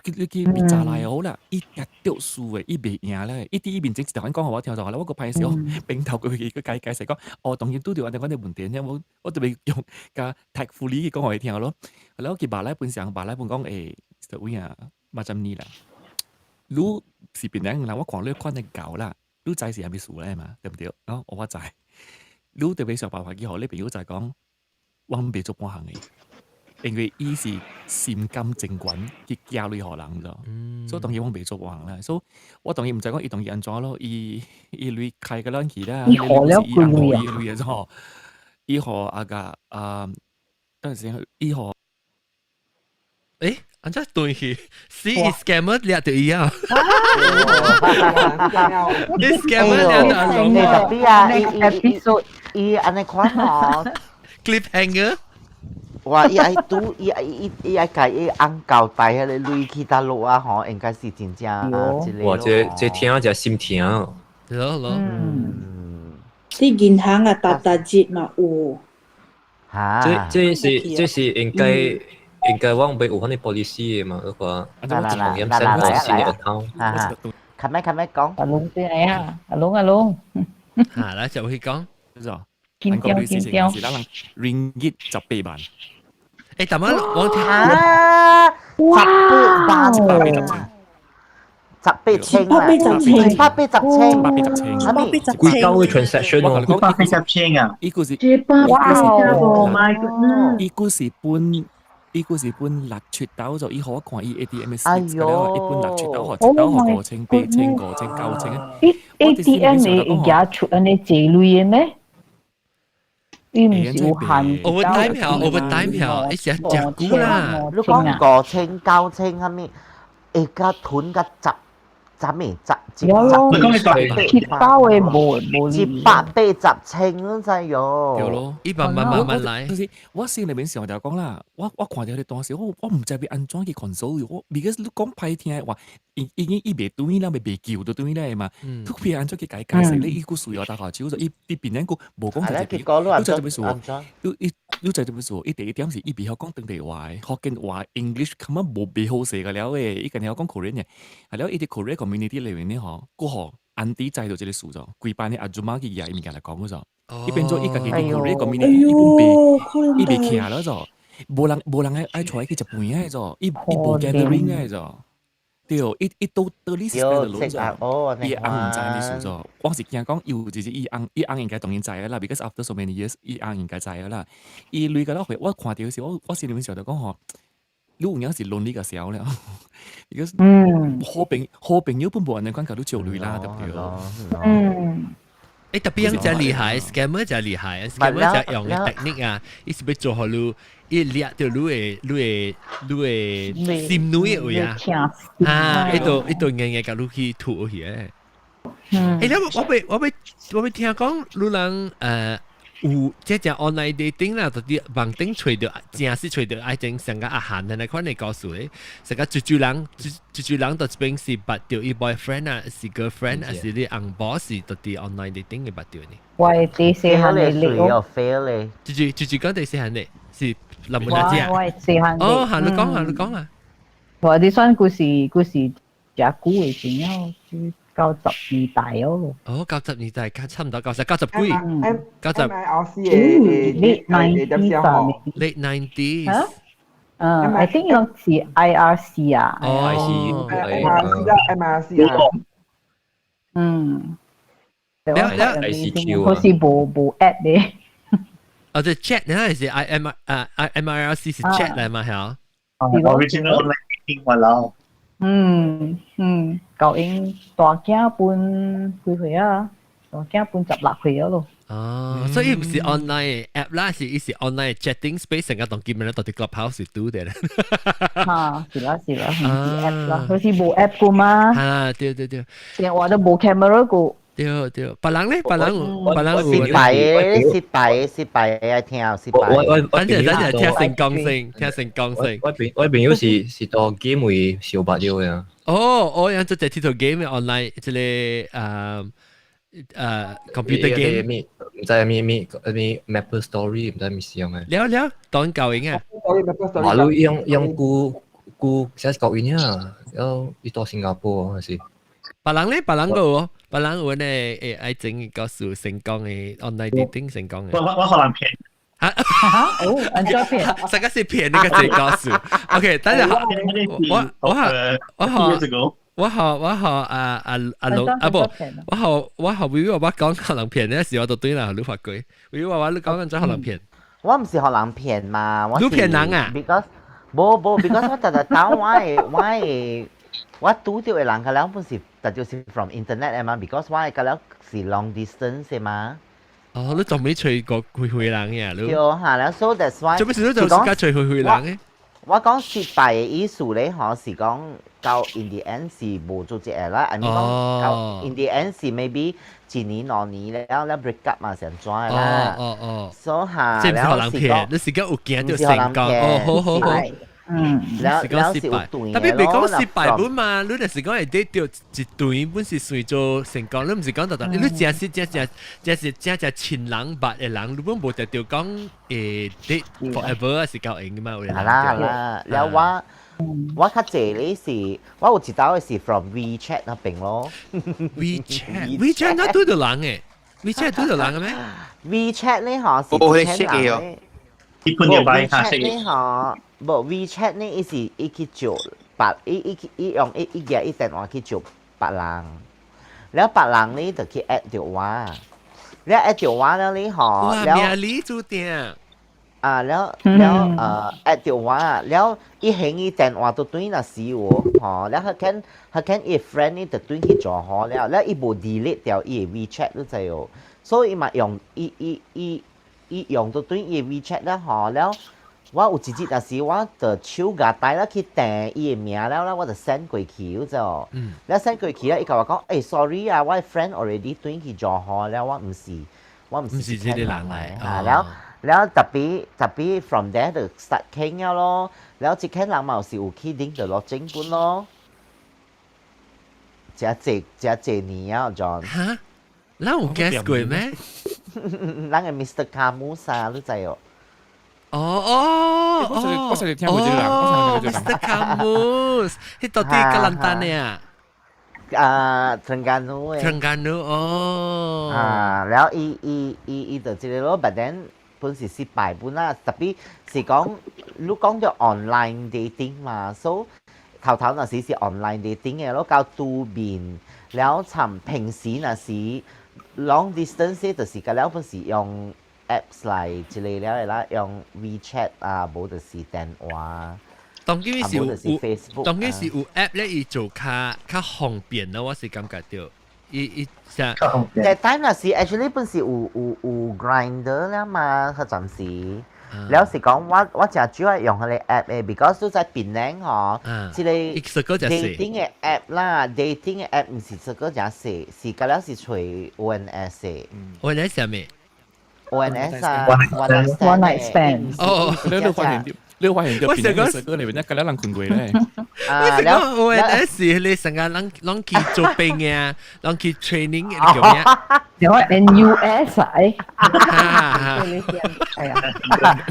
你去咪查來好啦，伊一掉輸嘅，伊未贏咧，伊啲面整時頭講我聽就話啦，我個派時候並頭佢解釋講，當然都對我哋問題咧，我特別用個 tactfully 講我哋聽咯，然後佢馬來半講就會啊，macam ni啦，你是邊樣啦？我講你看得夠啦，你仔是係咪輸咧嘛？對唔對？我仔，你特別想辦法幾好，你朋友就係講，我唔未做半行嘅。因為伊是心甘情願去教你學人咗，所以當然我未做橫啦，所以我當然唔使講，伊當然安怎咯，伊你開個冷氣啦，伊學了幾類啊？伊咗，伊學啊個等陣先，伊學，安怎對去 ？See scammer 掠到伊啊！你 scammer 掠到龍特別啊！伊安尼看哦 ，cliffhanger。哇！伊愛拄伊愛甲伊翁交代迄個雷去倒落啊！吼，應該是真正啊，一個。哇！這聽就心疼哦。咯。啲銀行啊，打折嘛有。嚇！這是應該往邊有嗰啲 policy 嘅嘛？嗰個。嚟，近咩講？阿龍先嚟啊！阿龍。嚇！來就去講。見是咱人 ringgit 18萬。但係我聽18千啊！18千，幾高嘅 transaction 喎？18千啊！依個是，Oh my goodness！依個是本6出刀就以後我看伊 ATM 嘅6個了，一本6出刀學7刀學5千、8千、5千、9千。ATM 你而家出安尼借類嘅咩？伊唔是有限 overtime 票，一時食股啦。你講5千、9千蝦米？而家囤個10咩10？你講你鐵包嘅冇780千咯，真係喲。對咯，慢嚟。我心裏面想就講啦，我看到你當時，我唔知要安怎去 console 我 ，because 你講歹聽話，伊未對啦，未叫到對啦嘛，佢譬如安怎去解釋你，伊個需要打下招，伊邊兩個無講就係佢就咁說，你就咁說，伊第一點是伊未曉講當地話，學緊話 English 根本冇未好寫嘅了誒，伊近係講 Korean 嘅，係了伊啲 Korean community 裏面呢嗬，個學安迪制度這裡數咗，規班嘅阿祖媽嘅嘢面嚟講嗰咗，伊變咗伊家己啲 Korean community 伊未徛咗咗，冇人愛坐喺佢一邊嘅咗，伊冇 gathering 嘅咗。對，伊都呢時嘅路咗，伊翁唔知呢數咗。我是驚講，要就是伊翁應該當然知啦，because after so many years，伊翁應該知啦。伊類個咧，我看到時，我心裡面想就講嗬，你有陣時lonely嘅時候咧，because 好朋友本冇人講夠都做類啦，對唔對？特別樣就厲害 ，scammer 就厲害 ，scammer 就用嘅 technique 啊，伊是要做好你。伊掠到你嘅心女嘅位啊！伊度硬甲你去吐去誒。我未聽講，你人有即隻 online dating 啦，就啲網頂找到，正是找到愛情上個阿漢嘅那款嚟告訴你，成個住人到這邊是拔掉伊 boyfriend 啊，是 girlfriend 啊，是你紅 boss 到啲 online dating 嘅拔掉你。喂，第四行你哦，fail 咧。住講第四行你是。林門阿姐啊！哦，行你講啊！我啲算故事隻古嘅前有90年代哦。哦，90年代差唔多90幾，late 90s。I think 有是 IRC 啊。哦 ，MRC 啊。ICQ 好似冇 app 咧。即係 chat 咧，還是 IMRC 是 chat 嚟嘛？係 original online dating 話咯。舊英大家半幾歲啊？大家半16歲咯。哦，所以唔是 online app 啦，是 online chatting space 成個當見面咧，到啲 clubhouse 度嘅咧。是啦，app 啦，好似冇 app 噶嘛。對。電話都冇 camera 個。對，別人咧，別人失敗啊！聽失敗。反正聽成講聲。我朋友是做 game 會小白了嘅。哦，有做隻 title game online，即係 computer game 唔知มี Maple Story 唔知มีเสียงไง了當教應啊馬路用顧寫國語啊有呢多新加坡還是別人個喎別人我呢愛整個數成功嘅 online dating 成功嘅我可能騙人家騙實在是騙那個最高數 OK 等陣我學阿龍啊不我學 Vivi 話講可能騙呢時我就對啦你發句 Vivi 話你講緊咗可能騙我唔是學人騙嘛我你騙人啊 because 冇 because 我特特當我拄到嘅人佢兩本是特就是 from internet 嘅嘛 because 我係佢兩是 long distance 嘅嘛哦你仲未隨過會人嘅你有嚇啦 so that's why 做咩事都就時間隨會人嘅我講失敗嘅意思咧可是講到 in the end 是冇做隻嘢啦 I mean 講到 in the end 是 maybe 1年2年แล้ว break up 嘛成咗啦所以嚇即係唔係人騙你時間有見到成功哦好แล้ว是有對特別未講失敗本嘛，你就是講係得到一對本是隨做成功，你唔是講特特，你真係前人白嘅人，你本冇特調講得 forever 係夠型嘅嘛，係啦，แล้ว我較濟咧是，我有一道是 from WeChat 那邊咯。WeChat 那對到人嘅，WeChat 對到人嘅咩 ？WeChat 咧嚇是幾錢人咧？一般要買下 WeChat 咧嚇，冇 WeChat 咧伊是伊去做白，伊用伊嘅伊電話去做白人，แล้ว白人咧就去 add 條話，แล้ว add 條話แล้ว咧嚇，แล้ว咩理做定？แล้วadd 條話แล้ว伊興伊電話都對那時喎，嚇，แล้ว佢can 伊 friend 咧就對佢做好แล้ว伊冇 delete 掉伊 WeChat 都就有，所以咪用伊用到對伊 WeChat 啦，嚇，แล้ว我有一日那時我就手架帶啦去訂伊嘅名แล้ว我就 send 過去就，แล้ว send 過去咧，伊甲我講，誒 sorry 啊，我 friend already 對佢做好แล้ว我唔是呢啲人嚟，แล้ว特別 from there 就 start 傾咗咯，แล้ว一傾人嘛是有去領到落正本咯，這年啊 John。嚇？你有 guess 過咩？人係 Mr. Camus 你知哦。我上次聽過呢個人 Mr. Camus 佢到底格蘭丹เนี่ยTerengganu แล้วอี就知咯 but then 本是失敗本啦，特別是講你講咗 online dating 嘛 so 頭那時是 online dating 嘅咯，到杜邊แล้ว尋平時那時 long distance 就是個แล้ว本是用 apps 嚟之類แล้ว啦，用 WeChat 冇就是電話。當然是有 app 咧，伊做較方便咯，我是感覺到，伊成。แต่ time 那時 actually 本是有 Grindr แล้ว嘛，嗰陣時，แล้ว是講我就主要用佢哋 app 嘅 ，because 都在檳城嗬，之類 dating 嘅 app 啦 ，dating 嘅 app 唔是這個就係，是個แล้ว是隨 ONS 嘅。ONS 係咩？ONS 啊 ，one night stand。哦，你話人哋變咗個嚟，人家咁樣人困鬼咧。แล้ว ONS 你成日攏去做兵嘅，攏去 training 嘅叫咩？เดี๋ยว NUS 係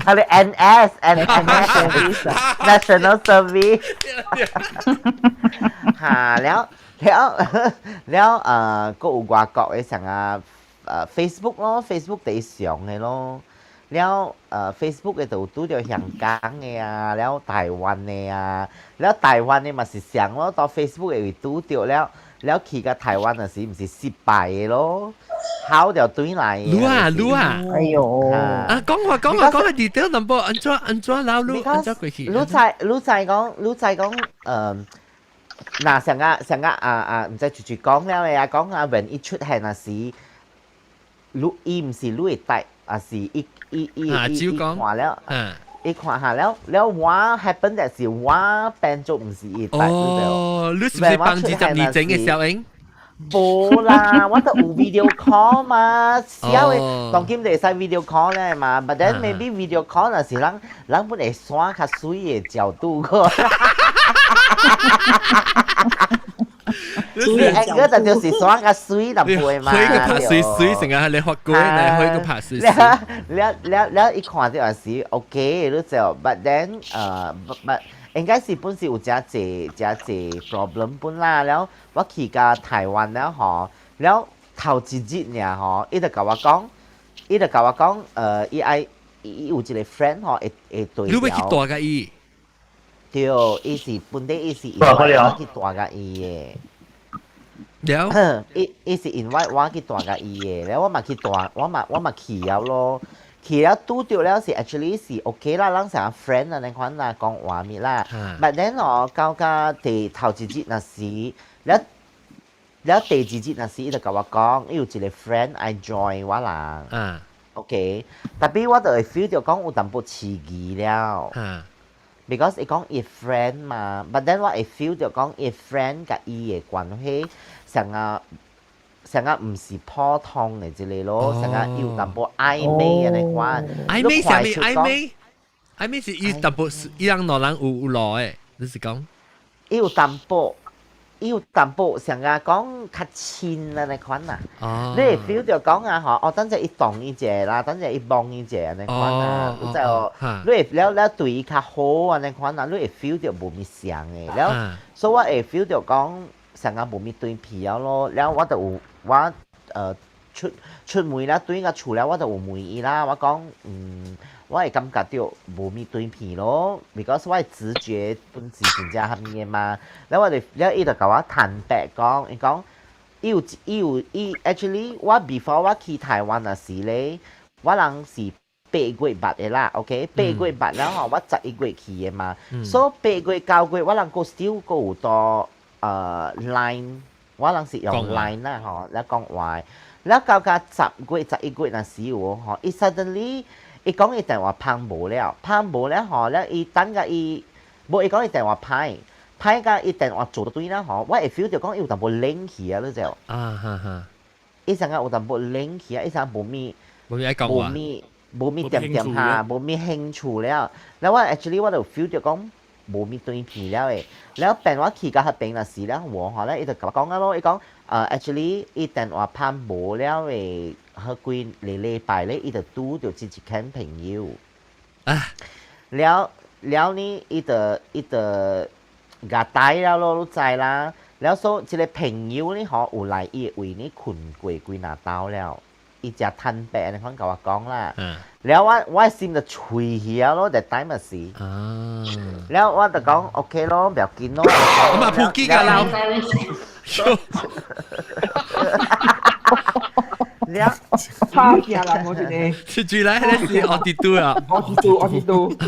係 NS National Service 嚇แล้วก็有外國嘅成啊Facebook 咯 ，Facebook 地上嘅咯。แล้วFacebook 嘅就拄着香港嘅แล้ว台灣嘅แล้ว台灣嘅咪是上咯，到 Facebook 嘅拄着แล้ว去個台灣嗰時唔是失敗嘅咯，考就對嚟。รู้啊，哎呦，講下 detail number，安怎撈路，安怎過去？你再講嗱成個唔知住講了嘅講when 一出現嗰時，伊唔是你會帶，而是伊看了，伊看下แล้ว我 happen 但是我變做唔是伊帶。哦，你是唔是幫22整嘅小英？冇啦，我都有 video call 嘛，小嘅當今就係 video call 咧嘛，but then maybe video call 嗰時人本嚟耍較水嘅角度個。anger 就就是爽個水淡薄嘛。佢個拍水成日係你學過，你開個拍水。แล้ว一看就係 OK 都就 but then but 應該是本時有只 problem 本啦，แล้ว我去個台灣แล้ว嗬，แล้ว頭一日เนี่ย嗬，伊就甲我講，伊有一個 friend 嗬，會對。你要去大個伊？對，伊是本地，伊是 invite 我去大個伊嘅。แล้ว伊是 invite 我去大個伊嘅，แล้ว我嘛去大，我嘛去了咯。去了拄着了是 actually 是 OK 啦，咱成 friend 啊，你看啦講話咪啦。But then 到個第頭一日那時，แล้ว第二日那時，伊就甲我講，伊有一個 friend 愛 join 我啦。OK，但係我就會 feel 到講有淡薄刺激了。because 伊講伊 friend 嘛 ，but then 我會 feel 到講伊 friend 甲伊嘅關係，成日唔是普通嘅之類咯，成日有淡薄曖昧嘅你講。曖昧係咪曖昧？曖昧是伊淡薄伊人兩人有路誒，你是講？伊有淡薄成日講較親啊你款啊，你會 feel 到講啊嗬，等陣伊動伊者啦，等陣伊幫伊者你款啊，就你會แล้ว對伊較好啊你款啊，你會 feel 到無咪像嘅，แล้ว所以我會 feel 到講成日無咪對皮咯，แล้ว我就有我出門啦，對個厝了我就有問伊啦，我講我會感覺到無咪對片咯 ，because 我係直覺本是真正係咩嘛。แล้ว我哋แล้ว伊就甲我坦白講，伊講伊 actually 我 before 我去台灣嗰時咧，我人是8月捌嘅啦 ，OK， 8月捌แล้ว嗬，我11月去嘅嘛，所以8月9月我人個 still 個有多line， 我人是用 line 啦嗬，แล้ว講話，แล้ว到個10月11月嗰時喎，嗬，伊 suddenly伊講伊電話碰無了嗬，แล้ว伊等個伊，無伊講伊電話歹個伊電話做到對啦嗬，我會 feel 到講伊有淡薄冷氣啊，你知冇？伊成日有淡薄冷氣啊，伊成日無咪點下，無咪興趣了，แล้ว我 actually 我就 feel 到講無咪對片了誒，แล้ว變我去個迄邊嗰時咧，我嗬咧，伊就甲我講啊咯，伊講actually 伊電話碰無了誒。佢幾禮拜咧，伊就拄着一群朋友，แล้ว呢，伊就夾帶了咯，你知啦。แล้ว所以一個朋友呢，嗬有來伊為呢困過幾若刀了，伊只坦白你可甲我講啦。แล้ว我心就脆起咯，但係咪是？แล้ว我就講 OK 咯，唔要緊咯。咁啊，撲機㗎啦。了，差啲啦，我哋你住嚟咧是我跌到啊，我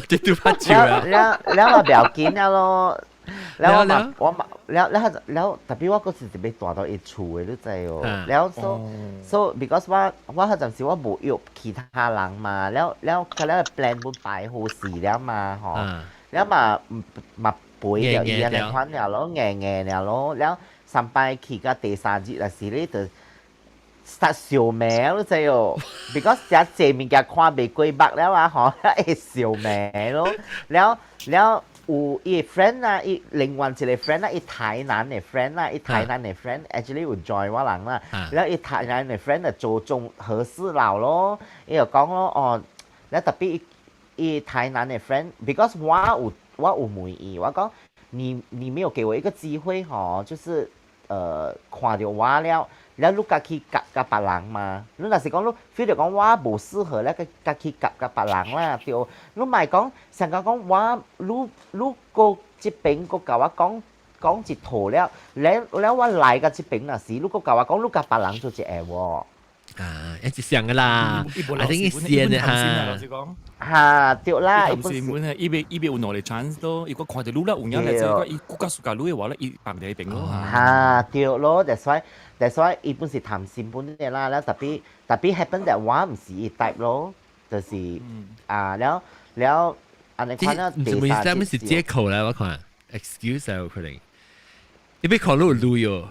跌到拍照啊，แล้ว我唔要緊咯，แล้ว特別我嗰時就被帶到一厝嘅，你知喎，แล้วso because 我嗰陣時我冇約其他人嘛，แล้ว佢咧 plan 本擺好事แล้ว嘛，嗬，แล้วมา背着伊安尼款了咯，硬了咯，แล้ว上班去個第3日嗰時咧就。實笑名咯，真係，because 只正面嘅看未過目แล้ว啊，嗬，會笑名咯，แล้ว有伊 friend 啊，伊另外一個 friend 啊，伊台南嘅 friend 啊，伊台南嘅 friend actually 有 join 我人啦，แล้ว伊台南嘅 friend 就做中和事佬咯，伊就講咯，哦，แล้ว特別伊台南嘅 friend，because 我有問伊，我講你沒有給我一個機會嗬，就是看到我了。แล้วลูกกะขี้กับปะหลังมาลูกน่ะสิ講ลูกฟีลเดี๋ยว講ว่าบ่適合แล้วกะขี้กับปะหลัง啦เดี๋ยวลูกหมาย講成個講ว่าลูก個即邊個教我講一套แล้วว่า來個即邊น่ะสิลูก個教我講ลูกกับปะหลัง做一下喎一直上噶啦，我等於先嘅嚇。嚇，對啦，伊本身係伊邊有攞嚟 chance 咯，如果看到路啦，有人嚟即係伊國家暑假路嘅話咧，伊白地平咯嚇。對咯，that's why 伊本是談新本嘅啦，แล้ว特別 happen แต่ว่า唔是伊 type 咯，就是แล้วอันนี้看到第三節。唔是借口啦，我看 excuse 啊，可能。你俾看路路喲。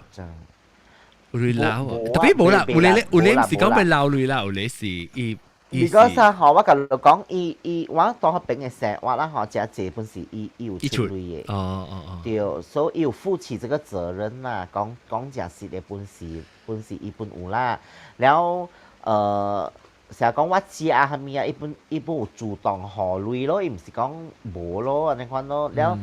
有你鬧，特別冇啦，有你唔是講被鬧你啦，有你是伊 because 啊，我甲你講，我當佢邊嘅生活啦，真濟本是伊有出類嘅，對，所以伊有負起這個責任啦。講真實嘅本事伊本有啦，了成日講我姐啊，係咪啊？伊本有主動學類咯，伊唔是講無咯，安尼款咯。了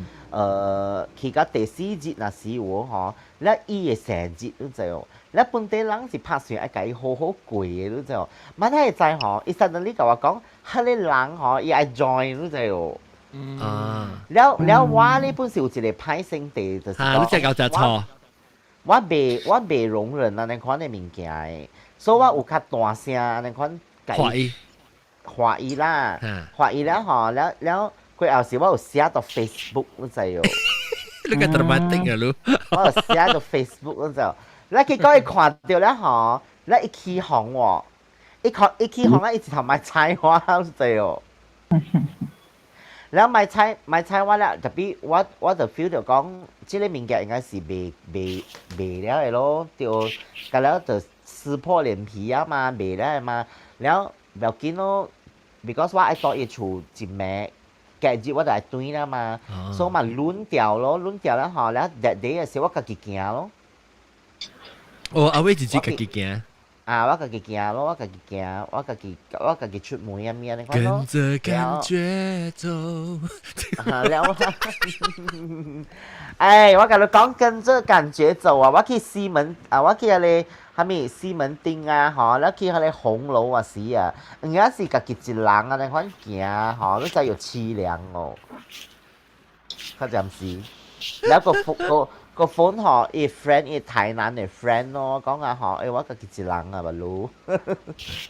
去到第4節那時有嗬，了伊嘅生日你知哦，了本地人是拍算愛甲伊好好過嘅你知哦。乜睇會知嗬？伊suddenly甲我講，迄個人嗬，伊愛 join 你知哦。了我呢本是有一個歹性地，就是講，你真搞錯錯。我袂容忍安尼款嘅物件嘅，所以我有較大聲安尼款。華語啦，華語啦嗬，了佢有時我有寫到 Facebook 你知哦。你個 dramatic 啊你？我有寫到 Facebook 你知哦。แล้ว結果伊看到了嗬，แล้ว伊起哄喎，伊起哄啊，伊直頭咪踩我你知哦。แล้ว咪踩我啦，特別我就 feel 到講，即個物件應該是未了嘅咯，就咁了就撕破臉皮啊嘛，未了嘛。แล้ว唔要緊咯 because 我愛到伊厝一暝，隔日我就來對啦嘛，所以嘛輪調咯，輪調啦嗬，แล้วthat day 嘅時我家己行咯。阿偉自己家己行。我家己行咯，我家己行，我家己出門啊咩你看咯。跟着感覺走。แล้ว我甲你講跟着感覺走啊，我去西門啊，我去咧。係咪西門町啊？嗬，แล้ว去迄個紅樓啊時啊，人家是家己一人啊，你款行嗬，你真有凄涼哦。佢就唔是，แล้ว個 phone 嗬，伊 friend 伊台南嘅 friend 咯，講啊嗬，我家己一人啊，唔รู้，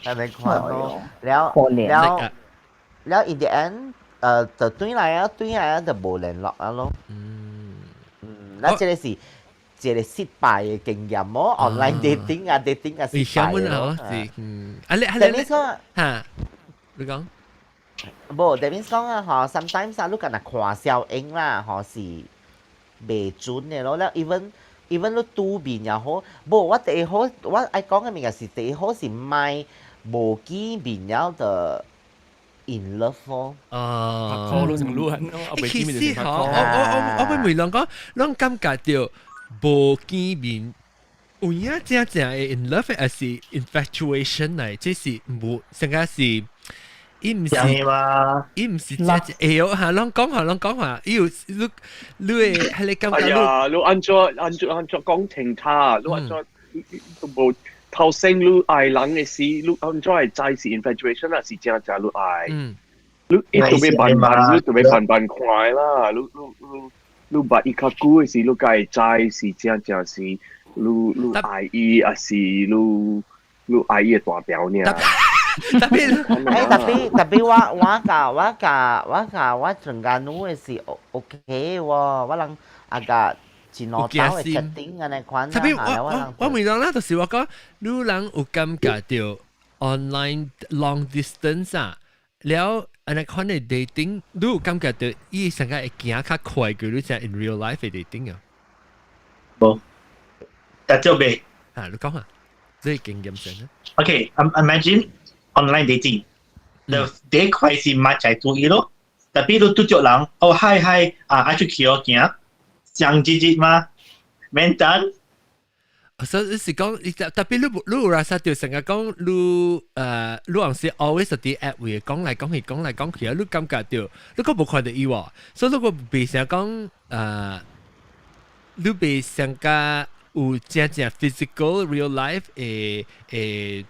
係咪款咯？แล้ว in the end，就對嚟啊就冇聯絡啊咯。แล้ว這個是。一個失敗嘅經驗咯 ，online dating 啊失敗咯。that means 講嚇，你講冇，that means 講啊，嗬 ，sometimes 啊，你敢若看小英啦，嗬是未準嘅咯。แล้ว even 你拄面又好，冇我第一好，我愛講嘅物件是第一好是買無見面了的 in love 咯。拍拖咯，成路很咯，其實嗬，我問兩個，兩感覺到。無見面，有影正嘅 in love 還是 infatuation 嚟？即是冇，成個是，伊唔是正嚇，啷講話，你係你感覺你按照講停他，你按照冇頭先你愛人嘅事，你按照係在是 infatuation 啊，是正你愛，你特別辦快啦，你把伊較久嘅時，你該知是正是，你愛伊，還是你愛伊嘅大表呢？特別我整個女嘅是 OK 喎，我人啊個前腦刀嘅設定啊，你款啊，我問人啦，就是我講，你人有感覺到 online long distance 啊，แล้วอันนั้นคนใน dating ดู感覺到伊成個會行較快嘅，你像 in real life 嘅 dating 啊？冇，但就未。你講下，這係經驗上啊。Okay, imagine online dating. The day 快是買在注意咯，特別你對著人，hi，愛出去哦行，相直接嘛，免等。所以是講，特別你有拉薩條成日講，你好似 always 啲 app 會講嚟講去啊，你感覺到，你個冇看到伊喎，所以你個別成講你別成個有正 physical real life 嘅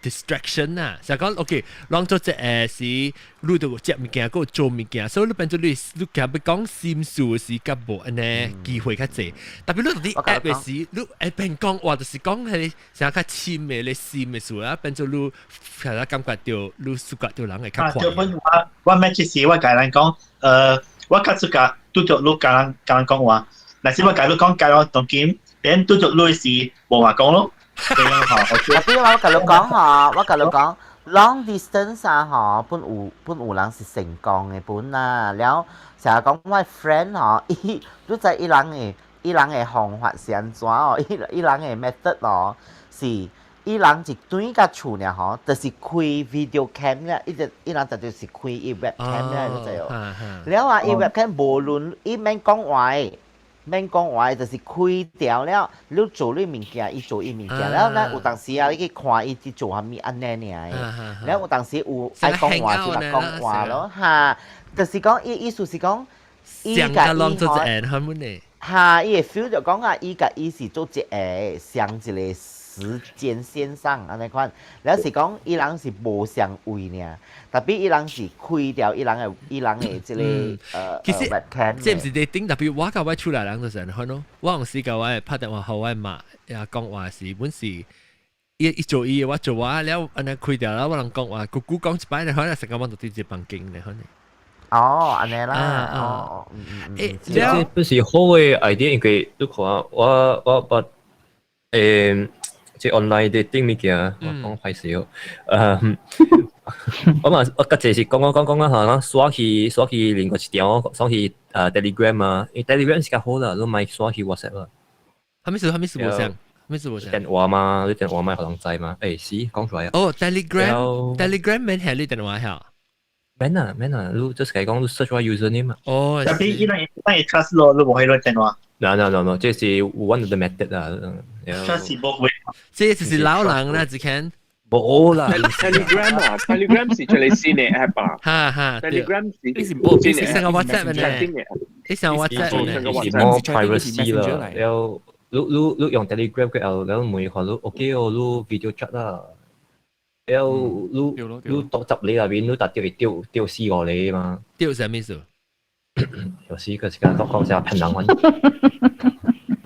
distraction 啊，就講 OK，當做只是你度食物件，嗰做物件，所以你變咗你其實講心數嘅時間冇安尼機會較濟。特別你度啲 app 嘅時，你變講話就是講係成日較深嘅你心嘅數啦，變咗你其實感覺到你感覺到人係較快。我咩即係我甲人講，我較自家對著你甲人講話，但是我甲你講甲我當見，等對著你時無話講咯。特別我甲你講，long distance 啊，本有人是成功嘅本啊，แล้ว成日講我 friend 你知伊人嘅方法是安怎哦？伊人嘅 method 是伊人一對甲厝呢吼，就是開 video cam 咧，伊人就是開伊 webcam 咧，你知哦。แล้ว啊，伊 webcam 無論伊免講話，就是開掉了，你做你物件，伊做伊物件，แล้ว呢有當時啊，你去看伊做蝦米安尼爾，แล้ว有當時有愛講話就嚟講話咯，嚇，就是講伊意思是講，伊甲伊吼，嚇，伊會 feel 就講啊，伊甲伊是做一個上一個。時間線上安尼款，了是講伊人是無相位呢，特別伊人是開掉伊人嘅即個其實即係唔是你頂，特別我教我出來人就成看咯，我有時教我拍電話後我罵呀講話是本是伊做伊我做我了安尼開掉啦，我人講話姑姑講一擺你可能成個我到啲一房間你可能。哦，安尼啦，即係不是好嘅 idea， 因為你看我把即係 online dating 物件，我講歹勢哦。我家姐是講啊，刷去另外一條，刷去Telegram 啊，因為 Telegram 是較好啦，你咪刷去 WhatsApp 啦。係咪是無相？電話嘛，你電話咪可能知嘛？誒，是講出來啊。哦 ，Telegram 免係你電話嚇？免啊，你就是講你 search 個 username 啊。哦，但係伊人 trust 咯，你無可以攞電話。No，這是 one of the method 啊。trust 是冇會。這就是老人啦，只看。冇啦。Telegram 是最新嘅 app 啊。哈 Telegram 是成個 WhatsApp 嘅，你成個 WhatsApp 嘅。是 more privacy 啦。แล้วลูก用 Telegram 嘅เอาแล้ว每可ลูก OK 哦，ลูก video chat 啦。แล้วลูก當執你那邊，ลูก打掉死我你嘛。掉什麼意思？有時個時間講下騙人揾。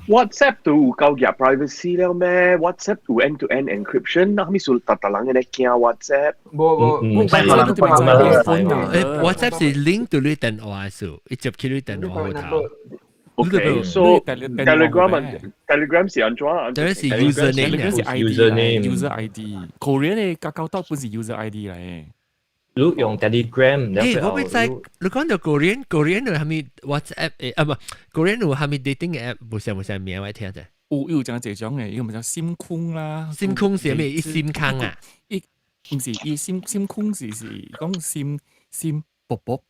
WhatsApp 都有夠入 privacy 了咩 ？WhatsApp 有 end-to-end encryption，那咪數特人嘅咧驚 WhatsApp。WhatsApp 是 link 到你電話數，一接起你電話頭。OK，so Telegram 是安怎啊？這是 user ID。Korean 嘅較多本是 user ID 嚟嘅。你用 Telegram，我未知，你講到 Korean 有係咪 WhatsApp 唔Korean 有係咪 dating 嘅 app？冇啥名我聽啫。有這種嘅，一個咪叫 SIM 空啦。SIM 空是咩？SIM 空啊？唔是，SIM 空是講 SIM 卜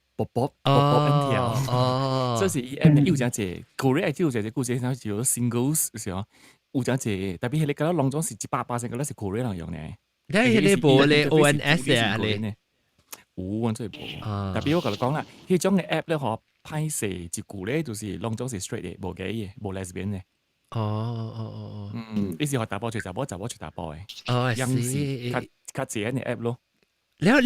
NTL。哦，這是 app 有這隻 Korean 有這隻故事，像叫 singles 是哦，有這隻，特別係你覺得當中是100%覺得是 Korean 人用嘅。你係你部你 ONS 啊你？我真係冇，特別我同你講啦，呢種嘅 app 咧，可拍攝一句咧，就是當中是 straight 嘅，冇 gay 嘅，冇 lesbian 嘅。哦，呢時學打波隨打波，打波隨打波嘅。哦，有時較自然嘅 app 咯。你誒，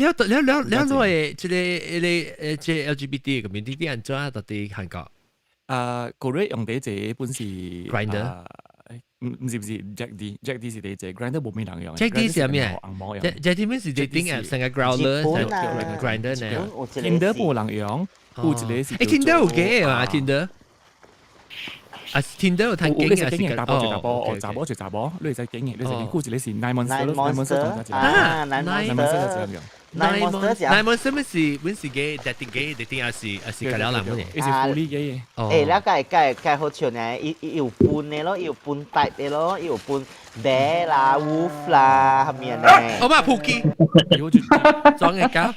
即 LGBT 咁邊啲人做到啲韓國。Korea 用第隻本是 Grindr。唔是 Jack D 是第一隻 Grindr 冇咩人用。Jack D 是咩？Jack D 咩是 dating app 成個 Growler 成個 Grindr 呢 ？Tinder 冇人用，有一個是。Tinder 有幾啊 Tinder？啊 Tinder 有睇經嘅是打波就打波，打波就打波，你係經嘅，你係估住你是 Nine Monster 啊 Nine Monster 咩是本是嘅 dating 啊是隔了人咩？係係 fully 嘅。誒，แล้ว計好笑呢，伊有伴嘅咯，伊有伴帶嘅咯，伊有伴 bear 啦、wolf 啦，係咪啊？我嘛 Pookie，裝嘅狗。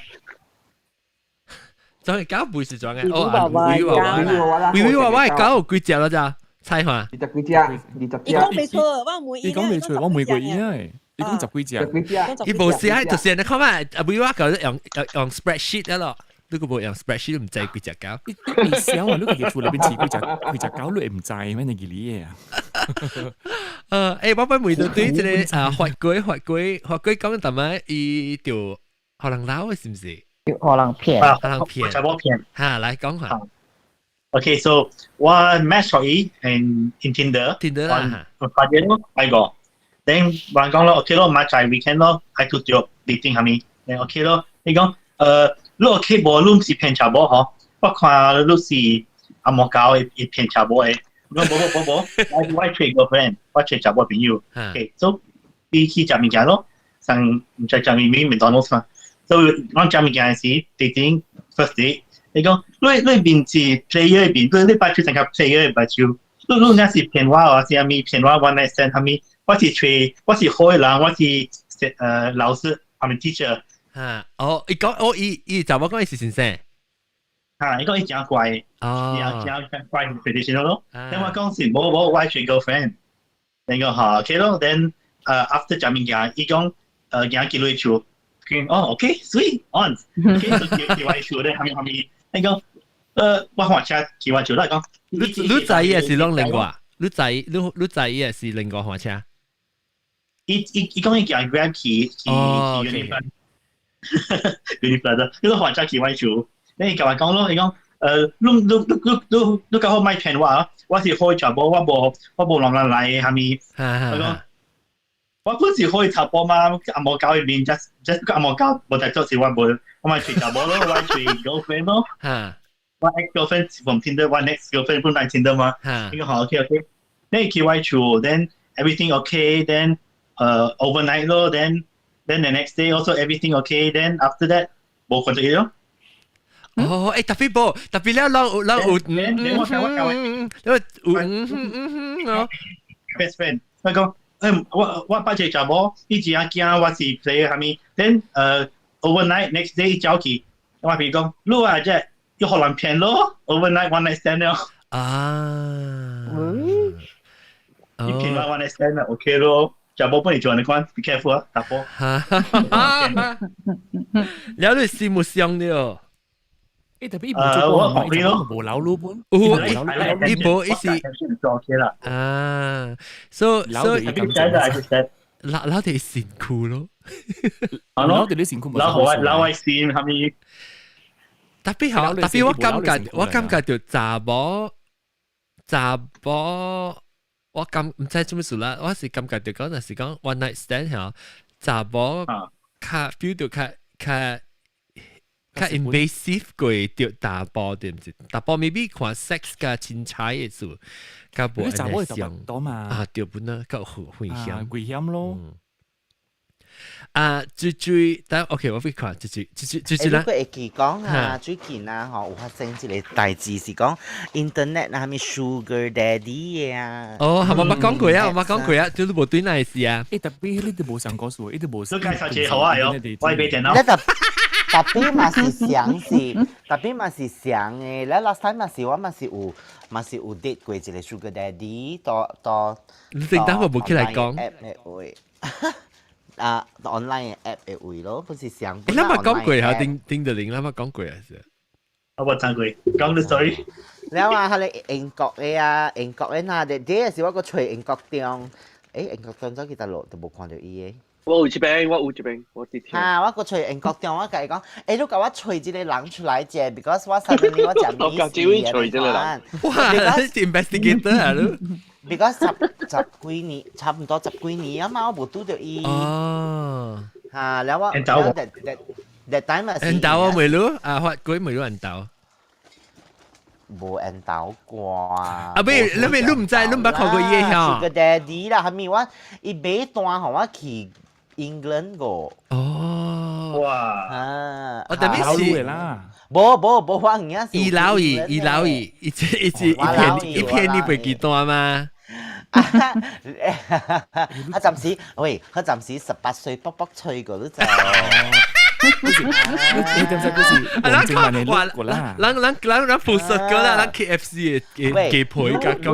裝嘅狗唔是裝嘅，維娃娃嘅狗幾隻啦咋？猜下。你講沒錯，你講沒錯，我每個月啊，你講10幾隻。伊無時啊，就是你看嘛，維娃狗用 spreadsheet 啦咯，你個冇用 spreadsheet 唔知幾隻狗。你想啊，你個業主裏邊飼幾隻狗，你唔知咩？你幾哩啊？我本每度對即個法規講點樣，伊條可能撈是唔是？可能騙，查某騙。嚇，來講下。Okay, so 我 match 咗伊 in Tinder，我發現咯，係個。then 人講咯 ，OK 咯，買在 weekend 咯，喺度做 dating 係咪？then OK 咯，你講你 OK 無，你唔是騙查某嗬？我看你是阿莫搞會騙查某嘅。我我吹個 friend， 我吹查某朋友。OK， so 你去食物件咯，上唔知食物咩McDonald's嘛？so 我食物件時 dating first date。你講你邊是 player 邊，你擺出成個 player 擺出，你那是騙我或者係咪騙我 one night stand 係咪？我是吹，我是好人，我是老师，他们 teacher。伊講伊就我講伊是先生。伊講伊真乖，真乖 traditional 咯。但我講是冇我係 girlfriend，你講嚇 OK 咯。Then after 食物件，伊講行幾類處，OK sweet on，OK 就幾位處咧，係咪？你講我換車幾位處啦，講。你知伊是啷另外？你知伊是另外換車？伊講伊行 Grab 去 Uniqlo，你個換車幾位處？你甲我講咯，你講你較好買騙我是開茶波，我無人來係咪？我講我本是開茶波嘛，阿毛搞入面 just 阿毛搞無在做事，我買吹茶波咯，我吹 girlfriend 咯，我 ex girlfriend from Tinder， 我 next girlfriend 本來 Tinder 嘛，你講好 OK， then 去外處 ，then everything OK，then overnight 咯 ，then the next day also everything OK，then after that 冇關係咯。tapi lah best friend 我講我把隻查某伊只驚我是 play 係咪 then overnight next day 走去我譬如講你話即係要學人騙咯 overnight one night stand 咯你騙我 one night stand 啦 OK 咯查某幫你做你講 be careful 啊打波了你羨慕相了特別我學你咯，無腦路本。呢部伊是所以老哋辛苦咯。老哋啲辛苦冇。老係辛係咪？特別我感覺到查某，我唔知做咩事啦。我是感覺到講，若是講 one night stand 嚇，查某較 feel 到較 invasive 過着打波對唔對？打波 maybe 看 sex 嘅精彩嘅事，較無安尼想多嘛？對本啦，較危險。危險咯。最但 OK， 我會看最啦。如果會記講啊，最近啊，有發生一個大事是講 internet 啊，係咪 sugar daddy 啊？係咪講過啊？我講過啊，就是無對那事啊。特別你哋冇上過數，你哋冇。都介紹最好啊，我係俾電腦。特別嘛是想是，特別嘛是想誒，咧 last time 嘛是我嘛是有 date 過一個 sugar daddy，你正當我冇起嚟講。 app 嘅位，online 嘅 app 嘅位咯，不是想。你諗下講過嚇，丁德玲諗下講過啊，我冇聽過，講啲 story。你話係你英國嘅啊，英國嘅嗱，啲是我個隨英國中，英國中走幾多路都冇看到伊嘅。我有一邊，我啲聽。我個隨英國中，我甲伊講，你甲我隨一個人出來者 ，because 我suddenly 我食米絲嘅。哇，你是 investigator 啊你 ？because 十幾年，差唔多十幾年啊嘛，我冇拄到伊。哦。แล้วว่าthat time 啊。人道我未รู้發鬼未รู้人道。冇人道過。你唔知，你唔捌看過嘢嚇。個 daddy 啦，係咪我伊買單互我去 England 個。哦。哇。我特別是啦。冇，我而家是。二老二，一片你背幾單嘛？佢暫時18歲卜卜脆個都就。你點解嗰時王正文你錄過啦？咱附實個啦，咱 KFC 嘅雞配㗎咁。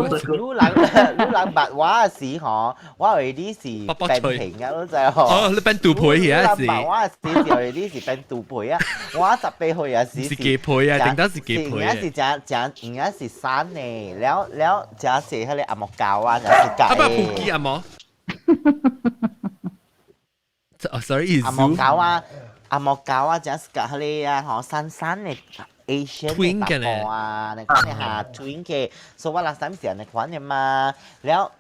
你人白話時嗬，我以為啲是變平嘅咯就係。哦，你變杜配嘅時。白話時以為啲是變杜配啊，我十倍去啊時。是雞配啊，定得是雞配啊。而家是生嘅，แล้วจะ是佢哋阿莫教啊，就係教。阿爸普吉阿莫。sorry， 阿莫教啊。阿莫教啊，就係佢哋啊，嗬新嘅 Asian 嘅大波啊，你講你下 twin 嘅，所以ว่า last time 時你講嘅嘛，แล้ว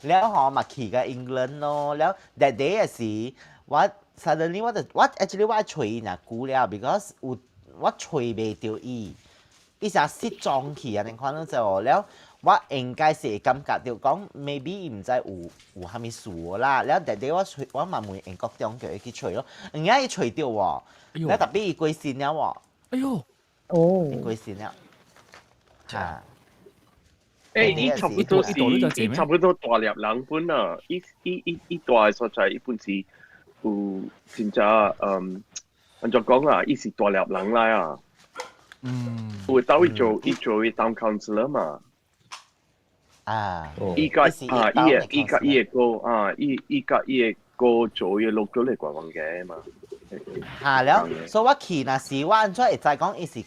嗬มาขี่กับ England เนาะแล้ว that day อ่ะสิว่า suddenly ว่า actually ว่าช่วยนะกูแล้ว because ว่าช่วยไม่到อีจะsit 撞起啊，你講到就แล้วว่า應該是感覺到講 maybe 唔知有係咪數啦，แล้วแต่เดี๋ยวว่ามา問英國中叫佢去吹咯，而家佢吹掉喎，แล้ว特別佢貴線了喎，哎呦，貴線了，嚇，伊差不多是伊差不多大粒人本啊，伊大嘅所在，伊本是有真正按照講啊，伊是大粒人嚟啊。有到伊做town councillor 嘛。伊甲伊嘅個做嘢錄咗嚟怪王嘅嘛。แล้ว所以我去那時我安怎會知講伊是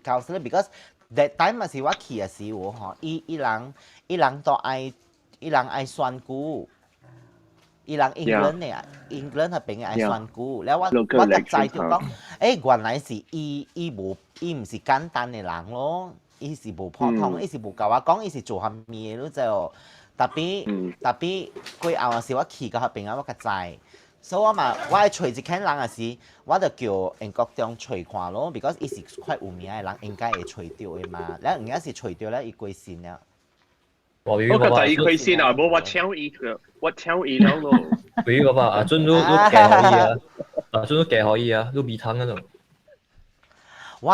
councillor，because that time 嘛是我去嘅時候吼，伊人都愛選舉。伊人 England 呢 ，England 係邊嘅愛選舉，แล้ว我就知條講，原來是伊唔是簡單嘅人咯，伊是無普通，伊是無甲我講，伊是做下面咯就，特別過後嘅時我去到嗰邊啊，我才知，所以我係找一間人嘅時，我就叫英國中找看咯 ，because 伊是快有名嘅人，應該會找到嘅嘛，แล้ว人家是找到咧，伊過線了。我覺得伊虧先啊，冇我搶伊了咯。比如話阿俊都幾可以啊，阿俊都幾可以啊，都米湯嗰度。我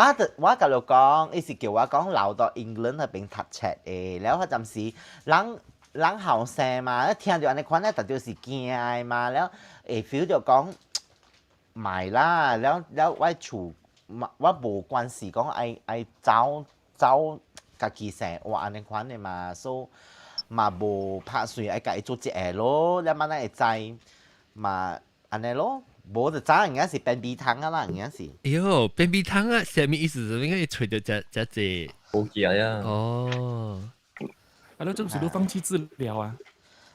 甲你講，伊是叫我講留到 England 嗰邊讀冊誒，แล้ว嗰陣時人後生嘛，聽到安尼款咧，特別是驚嘅嘛，แล้วfeel 就講唔係啦，แล้ว我厝我無關係講愛走。家己生活安尼款的嘛，所以嘛無拍算愛家己做一下咯，你慢慢會知嘛安尼咯，無就知人家是便秘湯啊啦，人家是。哎呦，便秘湯啊，什麼意思？應該吹到只冇記啊。哦，那這不是都放棄治療啊？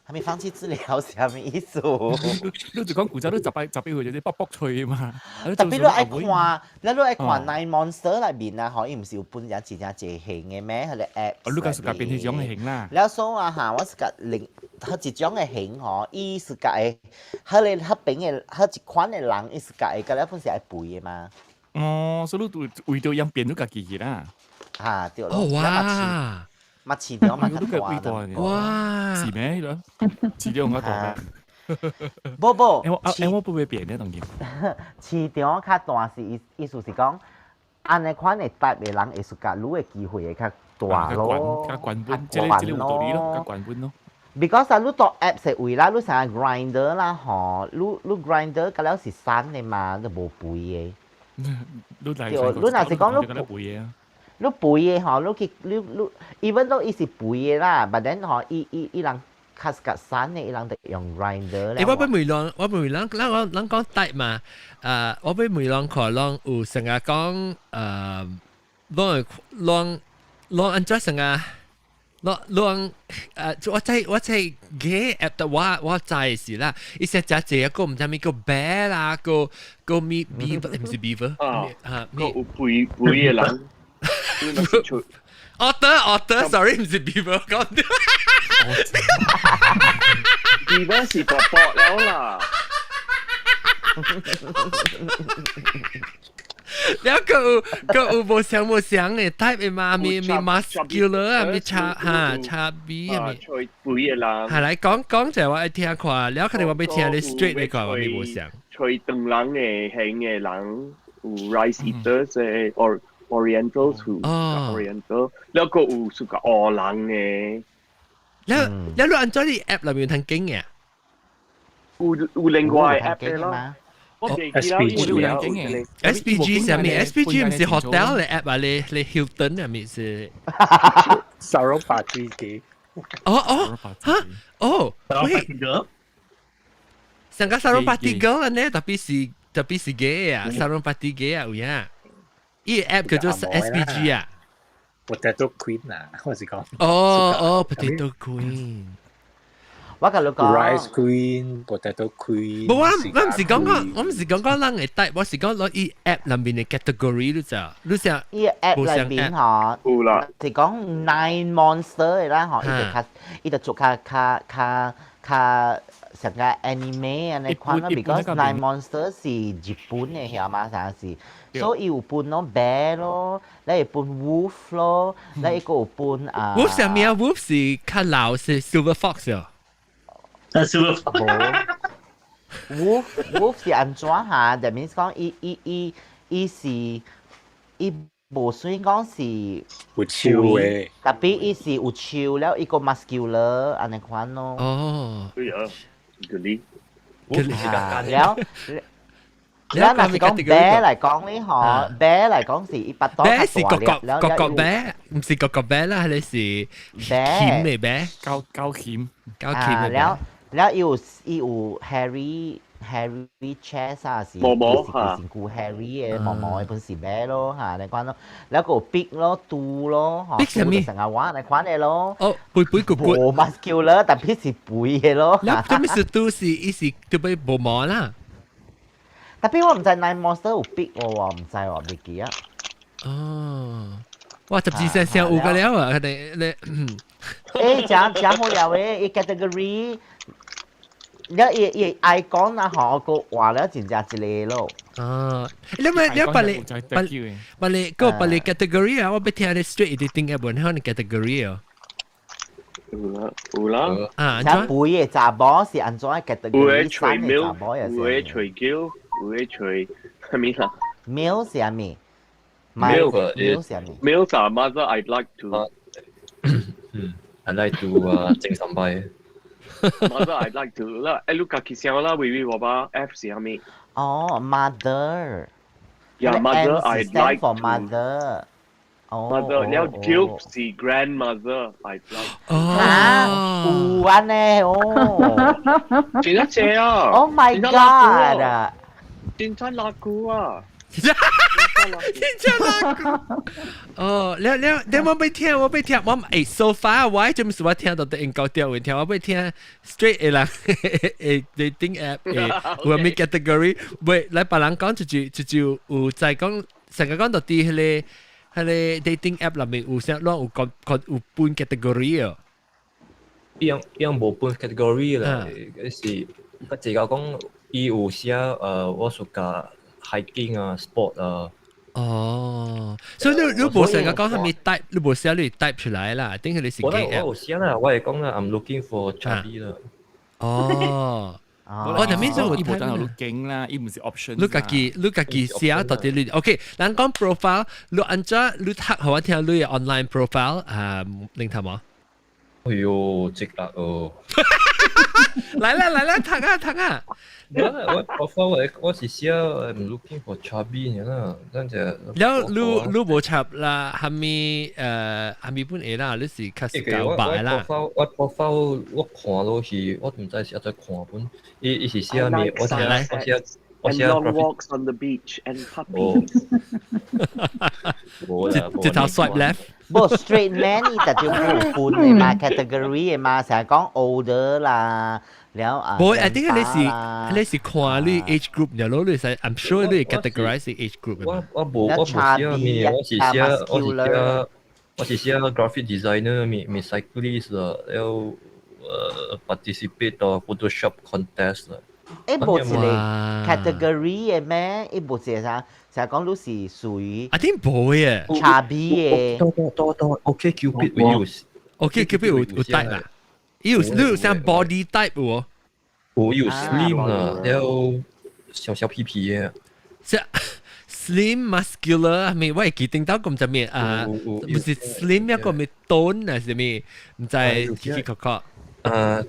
還沒放棄治療是啥物意思？你就講古早都十八歲就卜卜脆嘛。特別你愛看，你愛看 Nine Monster 裏面啊，可以唔是有本人真正一型嘅咩？佢哋 app。你講是甲變迄種嘅型啦。แล้ว所以嚇，我是甲另佢一種嘅型嗬，伊是甲嘅，佢哋佢邊嘅佢一款嘅人，伊是甲嘅，佢哋本是愛背嘅嘛。哦，所以你為咗樣變咗家己啦。嚇，對咯。哦哇！乜飼料乜咁多哇！是咩咯？飼料咁大。我不會變呢當然。市場較大是意思是講，安尼款嘅type嘅人藝術家，你嘅機會會較大咯。較關本，即係有道理咯，較關本咯。because 你做 app 係為啦，你成日 grinder 啦嗬，你 grinder 咁了是散嘅嘛，就冇背嘅。你若是講你背嘢啊？你背嘅嗬，你 even though 伊是背嘅啦，but then 嗬，伊人較較散嘅，伊人就用 grinder 咧。我俾梅朗，咱講帶嘛，我俾梅朗看，朗有成日講朗安怎成日，朗我知嘅 app 的我知是啦，伊成只隻個唔知咩個 bear 啦，個 beaver 唔是 beaver 個有背嘅人。Otter，sorry 唔是 beaver 講。beaver 是薄薄了啦。แล้วก็บ่เสียงเนี่ย type เอมามี muscular อ่ะมีชาบีอ่ะมีช่วยปุ๋ย啦係嚟講就係話聽看แล้ว佢哋話俾聽你 straight 你講話มีบ่เสียงช่วยตึงหลัง嘅人有 rice eaters 嘅Oriental to Oriental แล้วก็有สุกออหลัง嘅แล้วเราอัน咗啲 app 裏面ทั้ง經嘅有另外 app 嘅咯SPG 係咩 SPG 唔是 hotel 嘅 app 啊你 Hilton 係咪是 Sarong Party 嘅喂成個 Sarong Party girl 呢特別是 gay 啊 Sarong Party gay 啊有呀呢個 app 叫做 SPG 啊 Potato Queen 啊我是講Potato Queen我甲你講 Rice Queen Potato Queen 我唔是講人嘅 type 我是講攞呢 app 裏面嘅 category 你知呢 app 裏面嗬是講 Nine Monster 啦嗬伊就做較成個 anime 安尼款咯 because Nine Monster 是日本嘅曉嘛啥是所以有分咯 bear 咯你有分 wolf 咯你個有分wolf 係咩啊 wolf 是較老是 silver fox 啊silver wolf 是安怎下？that means 講伊是伊無算講是有手嘅，特別伊是有手，แล้ว伊個 muscular 安尼款咯。哦，對啊，嗰啲。แล้ว嗱是講啤嚟講呢嗬，啤嚟講是一百多啤是個啤，唔是個啤啦，你是鉗嘅啤，膠鉗แล้ว有 Harry chest 啊，是是顧 Harry 嘅毛毛嘅本是啤咯嚇，你講咯，แล้ว個 big 咯，two 咯嚇， big 係咩？成日玩你講嘅咯，哦，背骨，冇 muscular，特別是背嘅咯。แล้ว咁是 two 是特別冇毛啦。特別我唔知 Nine Monster 有 big 喎，唔知喎，未記啊。哦，哇，12成有㗎了啊！你講好有嘅，伊 category，แล้ว伊愛講啊，學個話了真正一個咯。哦，你把你 category 啊，我俾聽你 straight editing 嘅本香你 category 啊。有啦。啊，睇背嘅查某是安怎 category？ 有嘅吹苗，有嘅吹叫。會吹係咪啦 ？Meal 是咩 ？Meal 是咩 ？Meal 係 mother I'd like to. I like to 整三拜。Mother I'd like to 啦，誒，你家己想啦，微微話吧 ，F 是咩？哦 ，mother。Yeah, mother I'd like for to. mother. Mother，แล้ว guilt 是 grandmother I'd like. 有安尼哦。真係正啊 ！Oh my god！真真辣股啊！真真辣股。哦，你我被聽，我so far 我就唔是我聽到的應該掉問題，我被聽 straight 嘅啦，dating app 有咩 category， 喂，嚟別人講就有在講，成日講到啲迄個 dating app 裏面有啥攞有分 category 啊？樣無分 category 啦，是佢自個講。伊有寫我屬加 hiking 啊 sport 啊。哦，所以你冇成日講係咪 type， 你冇寫你 type 出來啦，等佢你是 gay app。我有寫啦，我係講啦 ，I'm looking for chubby 啦。哦，我就面就伊無等有勁啦，伊唔是 option。你家己寫到底你 OK， 人講 profile， 你按照你讀好我聽你嘅 online profile 啊，令頭冇？哎呦，值啦哦！來啦，讀啊！我是寫 I'm looking for chubby 啦，跟住。แล้วรู้บ่ชับละหามี本嘢啦，你是開始搞白啦。我 profile 我看落去，我唔知是在看本，伊是寫咩？我寫 long walks on the beach and puppies。直頭 swipe left。不 straight man 伊就叫冇分嘅嘛 category 嘅嘛，成日講 older 啦。แล้วboy I think 你是看你 age group 然後你係 I'm sure 你 categorize age group 我是寫 graphic designer 咪 cyclist 啦，แล้วparticipate 到 Photoshop contest 啦。誒冇一個 category 嘅咩？誒冇一個啥，成日講你是屬於 I think 冇嘅 chubby 嘅。多 OK Cupid 會有 OK Cupid 有 type 啦。你有像 body type 喎，我有 slim 啊，แล้ว小屁屁嘅，即 slim muscular 係咪？我係記定到咁就咩啊？唔是 slim 一個咩 tone 啊？係咪？唔知奇確確。特